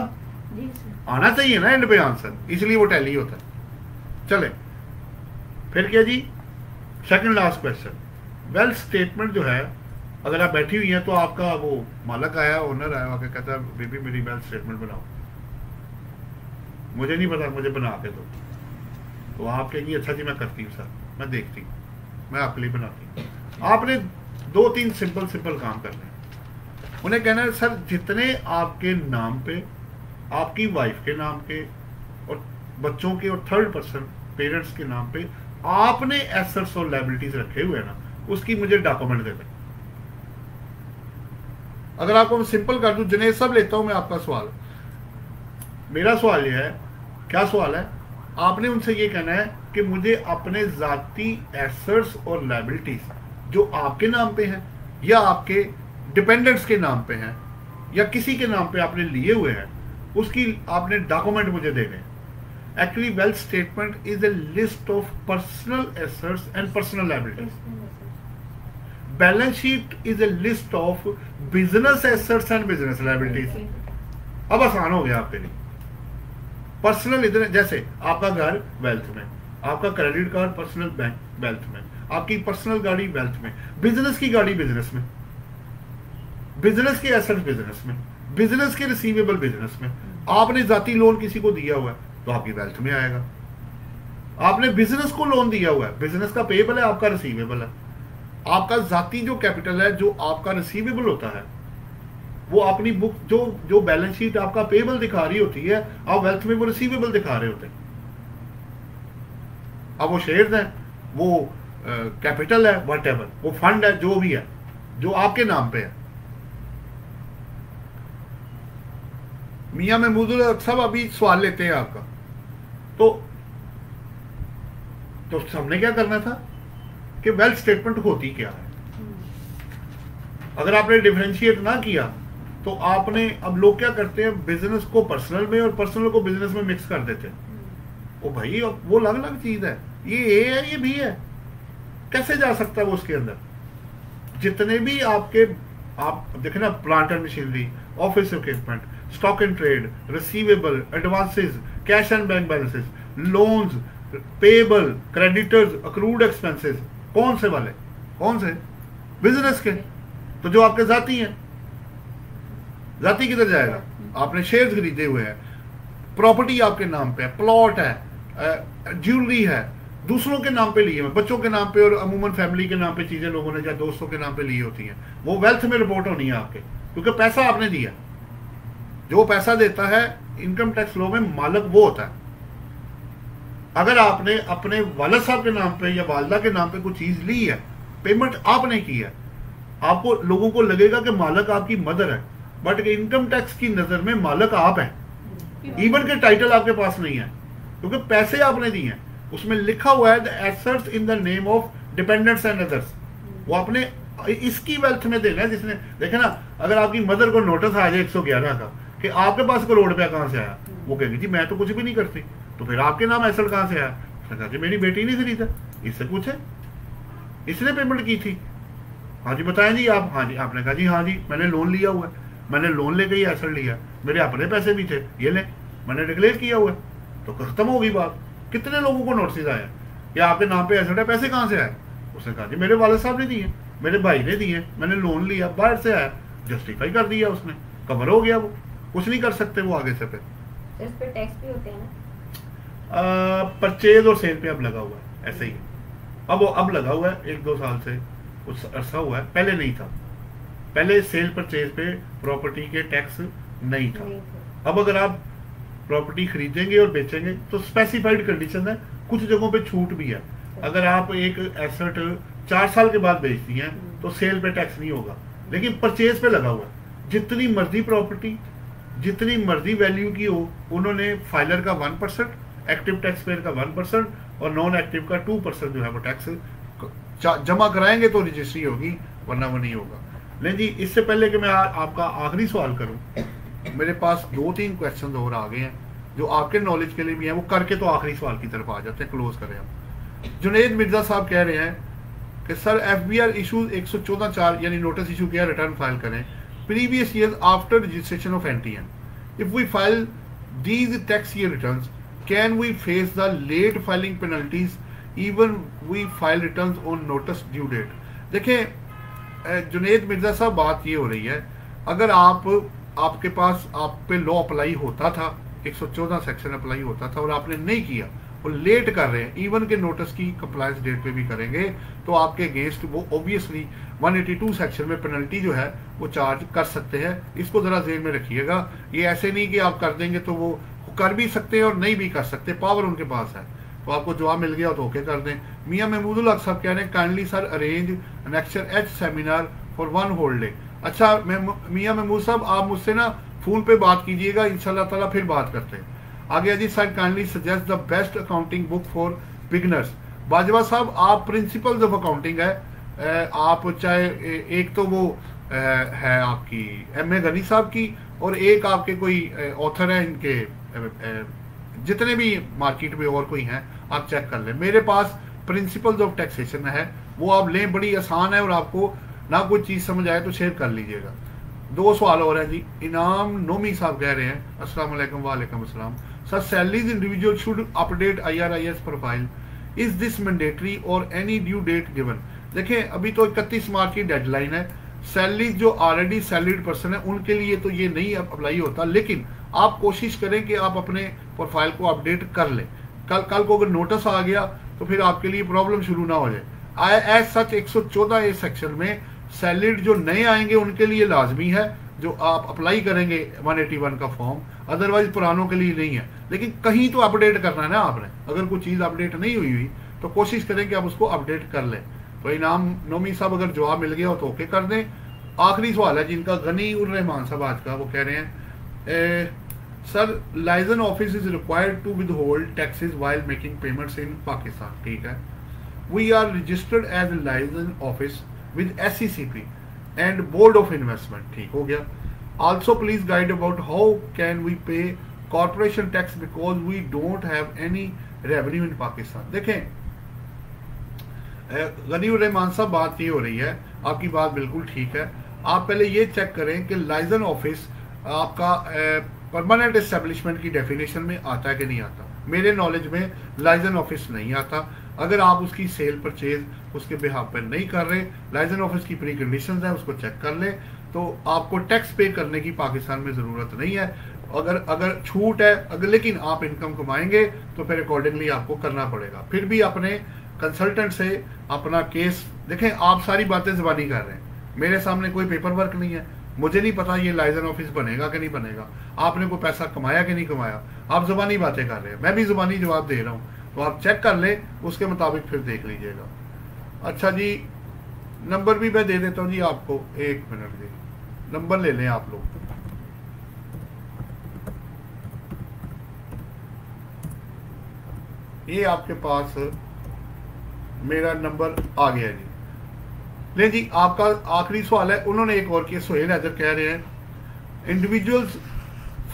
आना चाहिए ना एंड पे आंसर, इसलिए वो टैली होता है। चले फिर क्या जी, second last question. Wealth statement जो है, अगर आप बैठी हुई हैं तो आपका वो मालक आया, ओनर आया, आके कहता है बेबी मेरी वेल्थ स्टेटमेंट बनाओ, मुझे नहीं पता, मुझे बना के दो। तो आप कहेंगी अच्छा जी मैं करती हूँ सर, मैं देखती हूँ, मैं आपके लिए बनाती हूँ। आपने 2-3 सिंपल काम करने हैं। उन्हें कहना है सर जितने आपके नाम पे, आपकी वाइफ के नाम के और बच्चों के और थर्ड पर्सन पेरेंट्स के नाम पे आपने एसेट्स और लायबिलिटीज रखे हुए हैं ना, उसकी मुझे डॉक्यूमेंट दे दें। अगर आपको मैं सिंपल कर दूं, जिन्हें सब लेता हूं मैं आपका सवाल, मेरा सवाल यह है, क्या सवाल है, आपने उनसे ये कहना है कि मुझे अपने जाती एसेट्स और लायबिलिटीज जो आपके नाम पे हैं या आपके डिपेंडेंट्स के नाम पे हैं या किसी के नाम पे आपने लिए हुए हैं, उसकी आपने डॉक्यूमेंट मुझे दे दें। Actually, wealth statement is a list of personal assets and personal liabilities. Balance sheet is a list of business assets and business liabilities. अब आसान हो गया आपके लिए. पर्सनल इधर, जैसे आपका घर वेल्थ में, आपका credit card personal bank wealth में, आपकी पर्सनल गाड़ी वेल्थ में, बिजनेस की गाड़ी बिजनेस में, बिजनेस के एसेट बिजनेस में, बिजनेस के रिसीवेबल बिजनेस में. आपने जाती लोन किसी को दिया हुआ है तो आपकी वेल्थ में आएगा. आपने बिजनेस को लोन दिया हुआ है, बिजनेस का पेबल है, आपका रिसीवेबल है. आपका जाती जो कैपिटल है, जो आपका रिसीवेबल होता है, वो अपनी बुक जो बैलेंस शीट आपका पेबल दिखा रही होती है, आप वेल्थ में वो रिसीवेबल दिखा रहे होते हैं. अब वो शेयर्स है, वो कैपिटल है, व्हाटएवर, वो फंड है, जो भी है, जो आपके नाम पे है. मियां महमूद सब अभी सवाल लेते हैं आपका, तो हमने क्या करना था कि वेल्थ स्टेटमेंट होती क्या है. अगर आपने डिफरेंशिएट ना किया तो आपने, अब लोग क्या करते हैं, बिजनेस को पर्सनल में और पर्सनल को बिजनेस में मिक्स कर देते हैं. ओ भाई, वो अलग अलग चीज है, ये ए है, ये बी है, कैसे जा सकता है वो उसके अंदर. जितने भी आपके, आप देखें ना, plant and machinery, office equipment, stock and trade, receivable, advances, cash and bank balances, loans, payable, creditors, accrued expenses, कौन से वाले, कौन से, बिजनेस के. तो जो आपके जाती हैं, जाती किधर जाएगा, आपने शेयर्स खरीदे हुए हैं, प्रॉपर्टी आपके नाम पे है, प्लॉट है, ज्वेलरी है, दूसरों के नाम पे लिए हुए, बच्चों के नाम पे और अमूमन फैमिली के नाम पे चीजें लोगों ने या दोस्तों के नाम पे ली होती हैं, वो वेल्थ में रिपोर्ट होनी है आपके, क्योंकि पैसा आपने दिया. जो पैसा देता है इनकम टैक्स लॉ में मालक वो होता है. अगर आपने अपने वालिद साहब के नाम पे या वालदा के नाम पे कोई चीज ली है, पेमेंट आपने की है, आपको, लोगों को लगेगा कि मालक आपकी मदर है, बट इनकम टैक्स की नजर में मालक आप हैं. इवन के टाइटल आपके पास नहीं है, क्योंकि पैसे आपने दिए हैं. उसमें लिखा हुआ है the assets in the name of dependents and others. वो आपने इसकी वेल्थ में देना है. जिसने, देखे ना, अगर आपकी मदर को नोटिस आ जाए 111 का कि आपके पास करोड़ रुपया कहां से आया, वो कहेगी जी मैं तो कुछ भी नहीं करती, तो फिर आपके नाम एसेट कहां से आया. उसने कहा जी मेरी बेटी नहीं खरीदा, इससे पूछे, इसने पेमेंट की थी. हाँ जी बताएं जी आप. हाँ जी. आपने कहा जी हाँ जी मैंने लोन लिया हुआ है, मैंने लोन लेके ही एसेट लिया, मेरे अपने पैसे भी थे, ये ले, मैंने डिक्लेयर किया हुआ है, तो खत्म होगी बात. कितने लोगों को नोटिस आया कि आपके नाम पे एसेट है, पैसे कहाँ से आए. उसने कहा जी मेरे वालिद साहब ने दिए, मेरे भाई ने दिए, मैंने लोन लिया, बाहर से आया, जस्टिफाई कर दिया उसने, कवर हो गया. वो कुछ नहीं कर सकते वो आगे से. फिर इस पे टैक्स भी होते हैं ना, परचेज और सेल पे अब लगा हुआ है, ऐसे ही. अब वो अब लगा हुआ है 1-2 साल से, कुछ अरसा हुआ है, पहले नहीं था. पहले सेल परचेज पे प्रॉपर्टी के टैक्स नहीं था. अब अगर आप प्रॉपर्टी खरीदेंगे और बेचेंगे तो स्पेसिफाइड कंडीशन है, कुछ जगहों पे छूट भी है. अगर आप एक एसेट 4 साल के बाद बेचती हैं तो सेल पे टैक्स नहीं होगा, लेकिन परचेज पे लगा हुआ है. जितनी मर्जी प्रॉपर्टी, जितनी मर्जी वैल्यू की हो, उन्होंने फाइलर का 1%, एक्टिव टैक्स पेयर का 1% और नॉन एक्टिव का 2% जो है वो टैक्स जमा कराएंगे तो रजिस्ट्री होगी, वरना वो नहीं होगा. नहीं जी, इससे पहले कि मैं आपका आखिरी सवाल करूं, मेरे पास 2-3 क्वेश्चन और आ गए हैं जो आपके नॉलेज के लिए भी हैं, वो करके तो आखिरी सवाल की तरफ आ जाते हैं, क्लोज करें हम. जुनेद मिर्जा साहब कह रहे हैं कि सर FBR इशूज 114(4) यानी नोटिस इशू किया, रिटर्न फाइल करें previous year after registration of NTN. If we file these tax year returns, can we face the late filing penalties even we file returns on notice due date. देखें जुनेद मिर्जा साहब, बात ये हो रही है, अगर आपके पास आप पे लॉ अप्लाई होता था, 114 सेक्शन अप्लाई होता था और आपने नहीं किया और लेट कर रहे हैं, इवन के नोटिस की कंप्लायंस डेट पे भी करेंगे, तो आपके अगेंस्ट वो ऑब्वियसली 182 सेक्शन में पेनल्टी जो है वो चार्ज कर सकते हैं. इसको जरा ज़हन में रखिएगा. ये ऐसे नहीं कि आप कर देंगे तो वो कर भी सकते हैं और नहीं भी कर सकते, पावर उनके पास है. तो आपको जवाब मिल गया तो ओके कर दें. मियां महमूदुल हक साहब कह रहे हैं kindly sir arrange lecture H seminar for 1 whole day. अच्छा मियां महमूद साहब, आप मुझसे ना फोन पे बात कीजिएगा, इंशाल्लाह ताला फिर बात करते हैं. आगे जी sir kindly suggest the best accounting book for beginners. Bajwa साहब, आप प्रिंसिपल्स ऑफ अकाउंटिंग है, आप चाहे एक तो वो है आपकी MA गनी साहब की, और एक आपके कोई ऑथर है इनके जितने भी मार्केट में और कोई हैं आप चेक कर लें। मेरे पास प्रिंसिपल्स ऑफ टैक्सेशन है, वो आप लें, बड़ी आसान है, और आपको ना कोई चीज़ समझ आए तो शेयर कर लीजिएगा। 2 सवाल और हैं जी। इनाम नोमी साहब कह रहे हैं, अस्सलाम वालेकुम। वालेकुम अस्सलाम। Sir, salaries individual should update IRIS profile, is this mandatory और एनी ड्यू डेट गिवन? देखें, अभी तो 31 मार्च की डेडलाइन है। सैलरी जो ऑलरेडी सैलरीड पर्सन है उनके लिए तो ये नहीं अप्लाई होता, लेकिन आप कोशिश करें कि आप अपने प्रोफाइल को अपडेट कर लें। कल को अगर नोटिस आ गया तो फिर आपके लिए प्रॉब्लम शुरू ना हो जाए। एज सच 114A सेक्शन में सैलरीड जो नए आएंगे उनके लिए लाजमी है, जो आप अप्लाई करेंगे 181 का फॉर्म, अदरवाइज पुरानों के लिए नहीं है। लेकिन कहीं तो अपडेट करना है ना आपने। अगर कोई चीज़ अपडेट नहीं हुई तो कोशिश करें कि आप उसको अपडेट कर लें। तो इनाम नोमी साहब अगर जवाब मिल गया हो तो ओके कर दें। आखिरी सवाल है जिनका गनी उर रहमान साहब आज का, वो कह रहे हैं sir, liaison office is required to withhold taxes while making payments in Pakistan. ठीक है, we are registered as liaison office with SECP and board of investment. ठीक हो गया। Also please guide about how can we pay corporation tax because we don't have any revenue in Pakistan. देखें गनी उर रहमान साहब, बात ये हो रही है, आपकी बात बिल्कुल ठीक है। आप पहले ये चेक करें कि लाइजन ऑफिस आपका परमानेंट एस्टेब्लिशमेंट की डेफिनेशन में आता है कि नहीं आता। मेरे नॉलेज में लाइजन ऑफिस नहीं आता। अगर आप उसकी सेल परचेज उसके बिहाफ पर नहीं कर रहे, लाइजन ऑफिस की प्री कंडीशंस हैं, उसको चेक कर लें, तो आपको टैक्स पे करने की पाकिस्तान में ज़रूरत नहीं है। अगर छूट है, अगर लेकिन आप इनकम कमाएंगे तो फिर अकॉर्डिंगली आपको करना पड़ेगा। फिर भी अपने कंसल्टेंट से अपना केस देखें। आप सारी बातें ज़बानी कर रहे हैं, मेरे सामने कोई पेपर वर्क नहीं है, मुझे नहीं पता ये लाइजन ऑफिस बनेगा कि नहीं बनेगा, आपने कोई पैसा कमाया कि नहीं कमाया, आप ज़बानी बातें कर रहे हैं, मैं भी ज़बानी जवाब दे रहा हूँ। तो आप चेक कर लें, उसके मुताबिक फिर देख लीजिएगा। अच्छा जी, नंबर भी मैं दे देता हूँ जी आपको, 1 मिनट जी, नंबर ले लें आप लोग। ये आपके पास मेरा नंबर आ गया जी। नहीं जी, आपका आखिरी सवाल है। उन्होंने एक और किया, सोहेल हैदर कह रहे हैं, individuals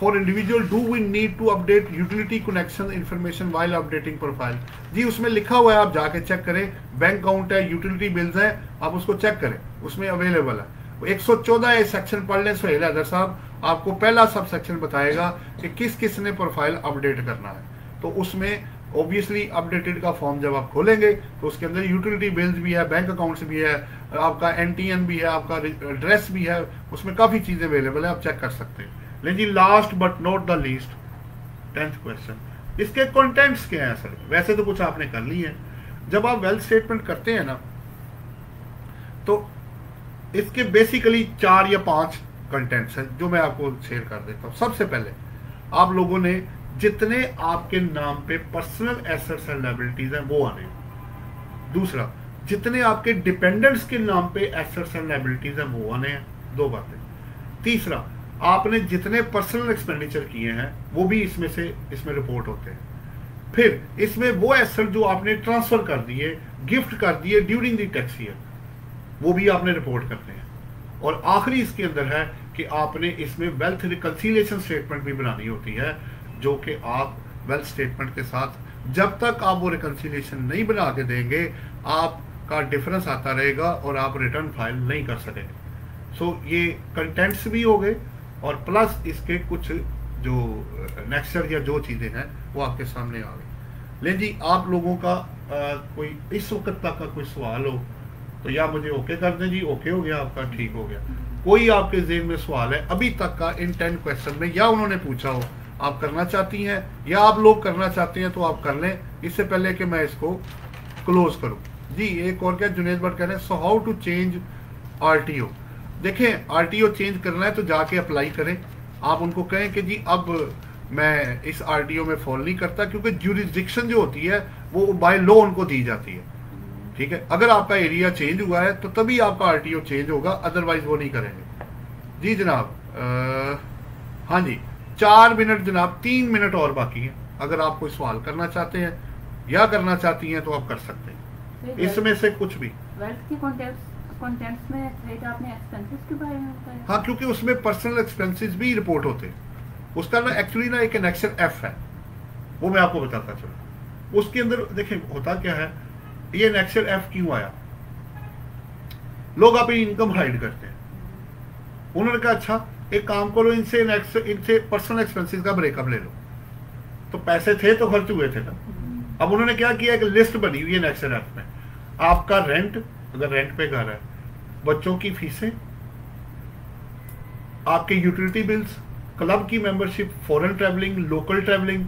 for individual do we need to update utility connection information while updating profile? जी, उसमें लिखा हुआ है, आप जाके चेक करें। बैंक अकाउंट है, यूटिलिटी बिल्स है, आप उसको चेक करें, उसमें अवेलेबल है। 114A सेक्शन पढ़ लें सोहेल हैदर साहब, आपको पहला सब सेक्शन बताएगा कि किस किस ने प्रोफाइल अपडेट करना है। तो उसमें ऑब्वियसली अपडेटेड का फॉर्म जब आप खोलेंगे तो उसके अंदर यूटिलिटी बिल्स भी है, बैंक अकाउंट्स भी है, आपका NTN भी है, आपका एड्रेस भी है, उसमें काफ़ी चीज़ें अवेलेबल है, आप चेक कर सकते हैं। लेकिन जी last but not the least 10th question, इसके कंटेंट्स क्या हैं सर? वैसे तो कुछ आपने कर ली है। जब आप वेल्थ स्टेटमेंट करते हैं ना, तो इसके बेसिकली 4 या 5 कंटेंट्स हैं जो मैं आपको शेयर कर देता हूँ। सबसे पहले आप लोगों ने जितने आपके नाम पे पर्सनल एसेट्स एंड लायबिलिटीज हैं वो आने हैं। दूसरा, जितने आपके डिपेंडेंट्स के नाम पे एसेट्स एंड लायबिलिटीज हैं वो आने हैं। 2 बातें। तीसरा, आपने जितने पर्सनल एक्सपेंडिचर किए हैं वो भी इसमें रिपोर्ट होते हैं। फिर इसमें वो एसेट जो आपने ट्रांसफर कर दिए, गिफ्ट कर दिए ड्यूरिंग द टैक्स ईयर, वो भी आपने रिपोर्ट करते हैं। और आखिरी इसके अंदर है कि आपने इसमें वेल्थ रिकंसिलिएशन स्टेटमेंट भी बनानी होती है, जो कि आप वेल्थ स्टेटमेंट के साथ जब तक आप वो रिकंसिलिएशन नहीं बना के देंगे, आपका डिफरेंस आता रहेगा और आप रिटर्न फाइल नहीं कर सकेंगे। सो ये कंटेंट्स भी हो गए और प्लस इसके कुछ जो नेक्स्चर या जो चीज़ें हैं वो आपके सामने आ गई। लेकिन जी, आप लोगों का कोई इस वक्त तक का कोई सवाल हो तो या मुझे ओके कर दें जी, ओके हो गया आपका, ठीक हो गया। कोई आपके ज़हन में सवाल है अभी तक का इन 10 क्वेश्चन में, या उन्होंने पूछा हो, आप करना चाहती हैं या आप लोग करना चाहते हैं तो आप कर लें, इससे पहले कि मैं इसको क्लोज करूं। जी, एक और क्या जुनेद भट्ट कह रहे हैं, so how to change RTO? देखें, RTO चेंज करना है तो जाके अप्लाई करें। आप उनको कहें कि जी अब मैं इस RTO में फॉल नहीं करता, क्योंकि ज्यूरिसडिक्शन जो होती है वो बाय लॉ उनको दी जाती है। ठीक है, अगर आपका एरिया चेंज हुआ है तो तभी आपका RTO चेंज होगा, अदरवाइज वो नहीं करेंगे। जी जनाब, हाँ जी, 4 मिनट जनाब, 3 मिनट और बाकी हैं। अगर आप कोई सवाल करना चाहते हैं या करना चाहती हैं तो आप कर सकते हैं, इसमें से कुछ भी। वेल्थ की कंटेंट्स में आपने एक्सपेंसेस के बारे में बताया। हाँ, क्योंकि उसमें पर्सनल एक्सपेंसेस भी रिपोर्ट होते हैं। उसका ना एक्चुअली ना एक एनेक्शन F है, वो मैं आपको बताता चलूँ। उसके अंदर देखिए होता क्या है, ये नेक्सल एफ क्यों आया, लोग अपनी इनकम हाइड करते हैं। उन्होंने कहा अच्छा एक काम करो, इनसे पर्सनल एक्सपेंसेस का ब्रेकअप ले लो। तो पैसे थे तो खर्च हुए थे ना। अब उन्होंने क्या किया, एक लिस्ट बनी हुई है नेक्सल ऐप में, आपका रेंट, अगर रेंट पे घर है, बच्चों की फीसें, आपके यूटिलिटी बिल्स, क्लब की membership, foreign travelling, local travelling,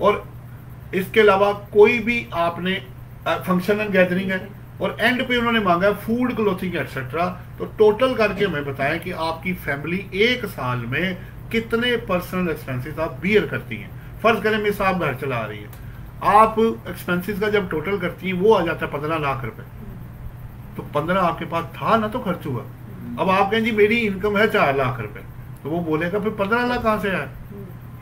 और इसके अलावा कोई भी आपने फंक्शन एंड गैदरिंग है, और एंड पे उन्होंने मांगा फूड, क्लोथिंग एक्सेट्रा। तो टोटल करके हमें बताएं कि आपकी फैमिली एक साल में कितने पर्सनल एक्सपेंसेस आप बियर करती हैं। फर्ज करें मिस आप घर चला रही है, आप एक्सपेंसेस का जब टोटल करती हैं वो आ जाता है 15 लाख रुपए। तो 15 आपके पास था ना, तो खर्च हुआ। अब आप कहें जी मेरी इनकम है 4 लाख रुपए, तो वो बोलेगा फिर 15 लाख कहाँ से आया,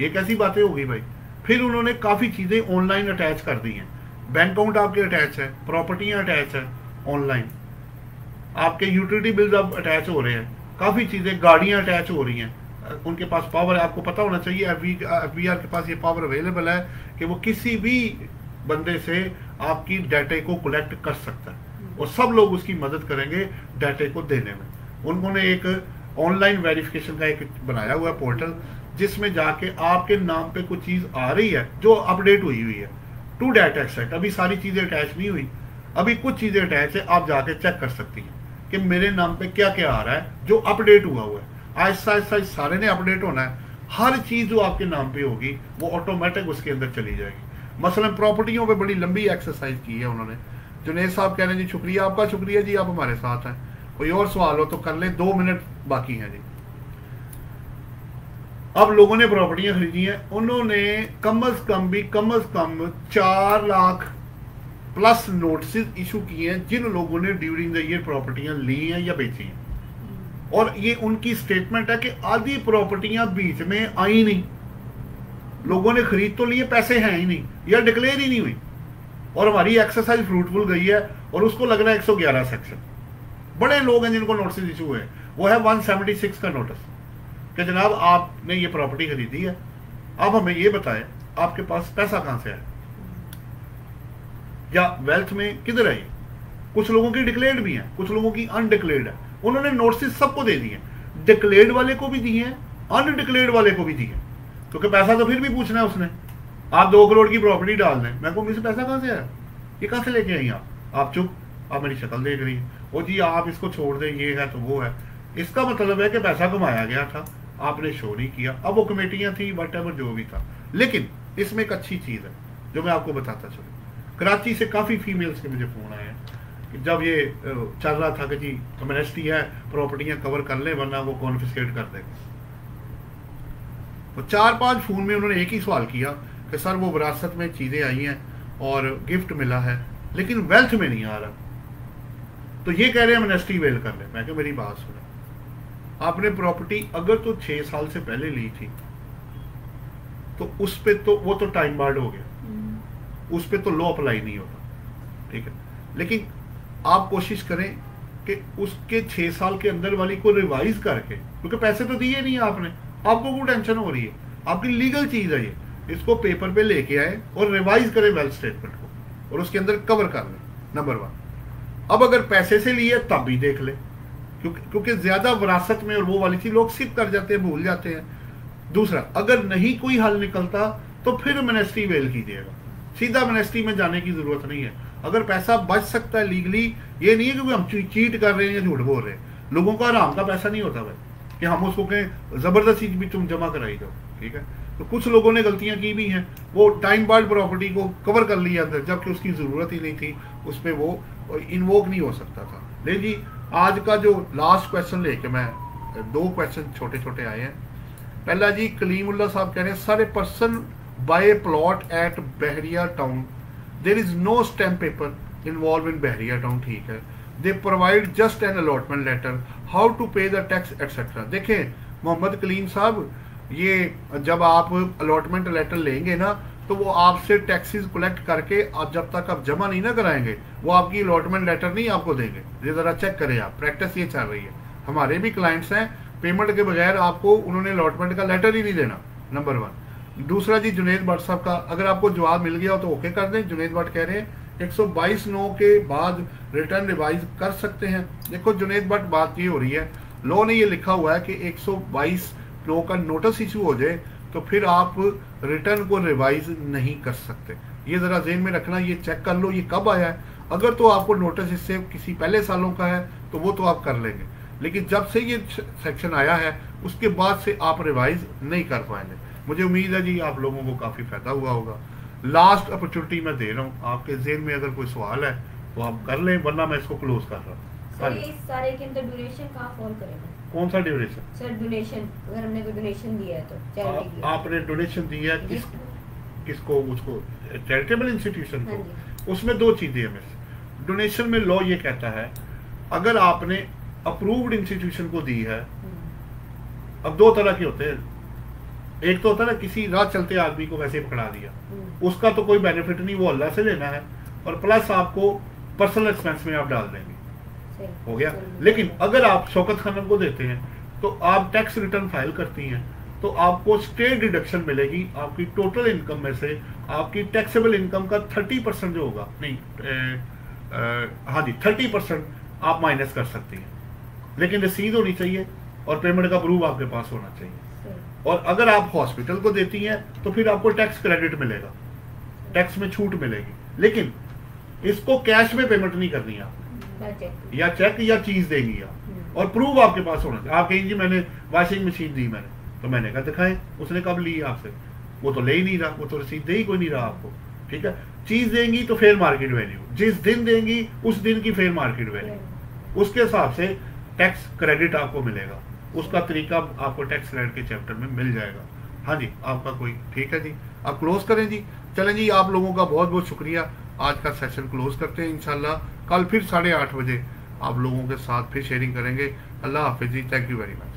ये कैसी बातें होगी भाई। फिर उन्होंने काफ़ी चीज़ें ऑनलाइन अटैच कर दी हैं, बैंक अकाउंट आपके अटैच है, प्रॉपर्टियां अटैच है ऑनलाइन, आपके यूटिलिटी बिल्स अब अटैच हो रहे हैं, काफ़ी चीज़ें, गाड़ियां अटैच हो रही हैं, उनके पास पावर है। आपको पता होना चाहिए FBR के पास ये पावर अवेलेबल है कि वो किसी भी बंदे से आपकी डाटे को कलेक्ट कर सकता है, और सब लोग उसकी मदद करेंगे डाटे को देने में। उन्होंने एक ऑनलाइन वेरिफिकेशन का एक बनाया हुआ पोर्टल, जिसमें जाके आपके नाम पे कुछ चीज़ आ रही है जो अपडेट हुई है टू डेट एक्सेट, अभी सारी चीज़ें अटैच नहीं हुई, अभी कुछ चीज़ें अटैच है, आप जाके चेक कर सकती हैं कि मेरे नाम पे क्या क्या आ रहा है जो अपडेट हुआ है। आहिस्ता आहिस्ता सारे ने अपडेट होना है, हर चीज़ जो आपके नाम पे होगी वो ऑटोमेटिक उसके अंदर चली जाएगी। मसलन प्रॉपर्टियों पे बड़ी लंबी एक्सरसाइज की है उन्होंने। जुनेद साहब कह रहे हैं जी शुक्रिया, आपका शुक्रिया जी, आप हमारे साथ हैं। कोई और सवाल हो तो कर ले, 2 मिनट बाकी हैं जी। अब लोगों ने प्रॉपर्टियां खरीदी हैं, उन्होंने कम अज कम 4 लाख प्लस नोटिस इशू किए हैं जिन लोगों ने ड्यूरिंग द ईयर प्रॉपर्टियां ली हैं या बेची हैं। और ये उनकी स्टेटमेंट है कि आधी प्रॉपर्टियां बीच में आई नहीं, लोगों ने खरीद तो लिए, पैसे हैं ही नहीं या डिक्लेयर ही नहीं हुई, और हमारी एक्सरसाइज फ्रूटफुल गई है, और उसको लग रहा है 111 सेक्शन। बड़े लोग हैं जिनको नोटिस इशू हुए, वो है 176 का नोटिस कि जनाब आपने ये प्रॉपर्टी खरीदी है, अब हमें ये बताएं आपके पास पैसा कहां से है, या वेल्थ में किधर है। कुछ लोगों की डिक्लेयर्ड भी है, कुछ लोगों की अनडिक्लेयर्ड है। उन्होंने नोटिस सबको दे दिए, डिक्लेयर्ड वाले को भी दिए हैं, अनडिक्लेयर्ड वाले को भी दिए, क्योंकि पैसा तो फिर भी पूछना है उसने। आप 2 करोड़ की प्रॉपर्टी डाल दें, मैं कहूँ मुझसे पैसा कहां से आया, ये कहां से लेके आई आप चुप, आप मेरी शक्ल देख रही है, वो जी आप इसको छोड़ दें, ये है तो वो है। इसका मतलब है कि पैसा कमाया गया था, आपने शो नहीं किया। अब वो कमेटियां थी, वट एवर जो भी था। लेकिन इसमें एक अच्छी चीज़ है जो मैं आपको बताता चलूँ। कराची से काफ़ी फीमेल्स के मुझे फ़ोन आए हैं कि जब ये चल रहा था कि जी एमनेस्टी है, प्रॉपर्टियां कवर कर लें वरना वो कॉन्फिस्केट कर देगा। तो 4-5 फ़ोन में उन्होंने एक ही सवाल किया कि सर वो विरासत में चीज़ें आई हैं और गिफ्ट मिला है, लेकिन वेल्थ में नहीं आ रहा, तो ये कह रहे हैं एमनेस्टी वेल कर ले। मैं कहा मेरी बात सुनो, आपने प्रॉपर्टी अगर तो 6 साल से पहले ली थी तो उस पे तो वो तो टाइम बार्ड हो गया, उस पे तो लॉ अप्लाई नहीं होता, ठीक है। लेकिन आप कोशिश करें कि उसके 6 साल के अंदर वाली को रिवाइज करके, क्योंकि पैसे तो दिए नहीं आपने, आपको कोई टेंशन हो रही है, आपकी लीगल चीज़ है ये, इसको पेपर पे लेके आए और रिवाइज करें वेल्थ स्टेटमेंट को, और उसके अंदर कवर कर लें, नंबर 1। अब अगर पैसे से लिए तब भी देख ले, क्योंकि ज्यादा विरासत में और वो वाली चीज लोग स्किप कर जाते हैं, भूल जाते हैं। दूसरा, अगर नहीं कोई हल निकलता तो फिर एमनेस्टी वेल कीजिएगा, सीधा एमनेस्टी में जाने की जरूरत नहीं है। अगर पैसा बच सकता है लीगली, ये नहीं है क्योंकि हम चीट कर रहे हैं या झूठ बोल रहे हैं, लोगों का आराम का पैसा नहीं होता भाई कि हम उसको कहें जबरदस्ती भी तुम जमा कराई जाओ, ठीक है। तो कुछ लोगों ने गलतियां की भी हैं, वो टाइम बार्ड प्रॉपर्टी को कवर कर लिया अंदर जबकि उसकी जरूरत ही नहीं थी, उस पर वो इन्वोक नहीं हो सकता था। ले जी, आज का जो लास्ट क्वेश्चन लेके मैं 2 क्वेश्चन छोटे छोटे आए हैं। पहला जी, कलीमुल्ला साहब कह रहे हैं sir a person buy a plot at Bahria Town, there is no stamp paper involve in Bahria Town, ठीक है, they provide just an allotment letter, how to pay the tax etcetera. देखें मोहम्मद कलीम साहब, ये जब आप अलॉटमेंट लेटर लेंगे ना तो वो आपसे टैक्सेस कलेक्ट करके आप जब तक आप जमा नहीं ना कराएंगे वो आपकी अलॉटमेंट लेटर नहीं आपको देंगे। ये ज़रा चेक करें आप, प्रैक्टिस ये चल रही है, हमारे भी क्लाइंट्स हैं, पेमेंट के बगैर आपको उन्होंने अलॉटमेंट का लेटर ही नहीं देना, नंबर 1। दूसरा जी जुनेद भट्ट साहब का, अगर आपको जवाब मिल गया हो तो ओके कर दें। जुनेद भट्ट कह रहे हैं 122 नो के बाद रिटर्न रिवाइज कर सकते हैं। देखो जुनेद भट्ट, बात ये हो रही है, लॉ ने ये लिखा हुआ है कि 122 नो का नोटिस इशू हो जाए तो फिर आप रिटर्न को रिवाइज नहीं कर सकते। ये ज़रा जेहन में रखना, ये चेक कर लो ये कब आया है। अगर तो आपको नोटिस इससे किसी पहले सालों का है तो वो तो आप कर लेंगे, लेकिन जब से ये सेक्शन आया है उसके बाद से आप रिवाइज नहीं कर पाएंगे। मुझे उम्मीद है जी आप लोगों को काफ़ी फायदा हुआ होगा। लास्ट अपॉर्चुनिटी मैं दे रहा हूँ, आपके जेहन में अगर कोई सवाल है तो आप कर लें, वरना मैं इसको क्लोज कर रहा हूँ। सर इस सारे के अंदर ड्यूरेशन कहाँ फॉल करेगा? कौन सा ड्यूरेशन? सर डोनेशन, अगर हमने कोई डोनेशन दिया है तो चैरिटी की, आपने डोनेशन दी है किसको? उसको चैरिटेबल इंस्टीट्यूशन हाँ को। उसमें दो चीजें हमें, डोनेशन में लॉ ये कहता है अगर आपने अप्रूव्ड इंस्टीट्यूशन को दी है, अब दो तरह के होते हैं, एक तो होता है ना किसी राह चलते आदमी को वैसे पकड़ा दिया, उसका तो कोई बेनिफिट नहीं, वो अल्लाह से लेना है, और प्लस आपको पर्सनल एक्सपेंस में आप डाल देंगे, हो गया। लेकिन अगर आप शौकत खानम को देते हैं तो आप टैक्स रिटर्न फाइल करती हैं तो आपको स्टेट डिडक्शन मिलेगी, आपकी टोटल इनकम में से आपकी टैक्सेबल इनकम का 30% जो होगा, नहीं हाँ जी 30% आप माइनस कर सकती हैं, लेकिन रसीद होनी चाहिए और पेमेंट का प्रूफ आपके पास होना चाहिए। और अगर आप हॉस्पिटल को देती हैं तो फिर आपको टैक्स क्रेडिट मिलेगा, टैक्स में छूट मिलेगी, लेकिन इसको कैश में पेमेंट नहीं करनी आप, या चेक या चीज देंगी आप, और प्रूफ आपके पास होना चाहिए। आप कहेंगे जी मैंने वॉशिंग मशीन दी मैंने, तो मैंने कहा दिखाएं, उसने कब ली आपसे, वो तो ले ही नहीं रहा, वो तो रसीद दे ही कोई नहीं रहा आपको, ठीक है। चीज देंगी तो फेयर मार्केट वैल्यू, जिस दिन देंगी उस दिन की फेयर मार्केट वैल्यू, उसके हिसाब से टैक्स क्रेडिट आपको मिलेगा, उसका तरीका आपको टैक्स क्रेडिट के चैप्टर में मिल जाएगा। हाँ जी आपका कोई, ठीक है जी, आप क्लोज करें जी। चलें जी, आप लोगों का बहुत बहुत शुक्रिया, आज का सेशन क्लोज करते हैं। इंशाल्लाह कल फिर 8:30 बजे आप लोगों के साथ फिर शेयरिंग करेंगे। अल्लाह हाफिज़ जी, थैंक यू वेरी मच।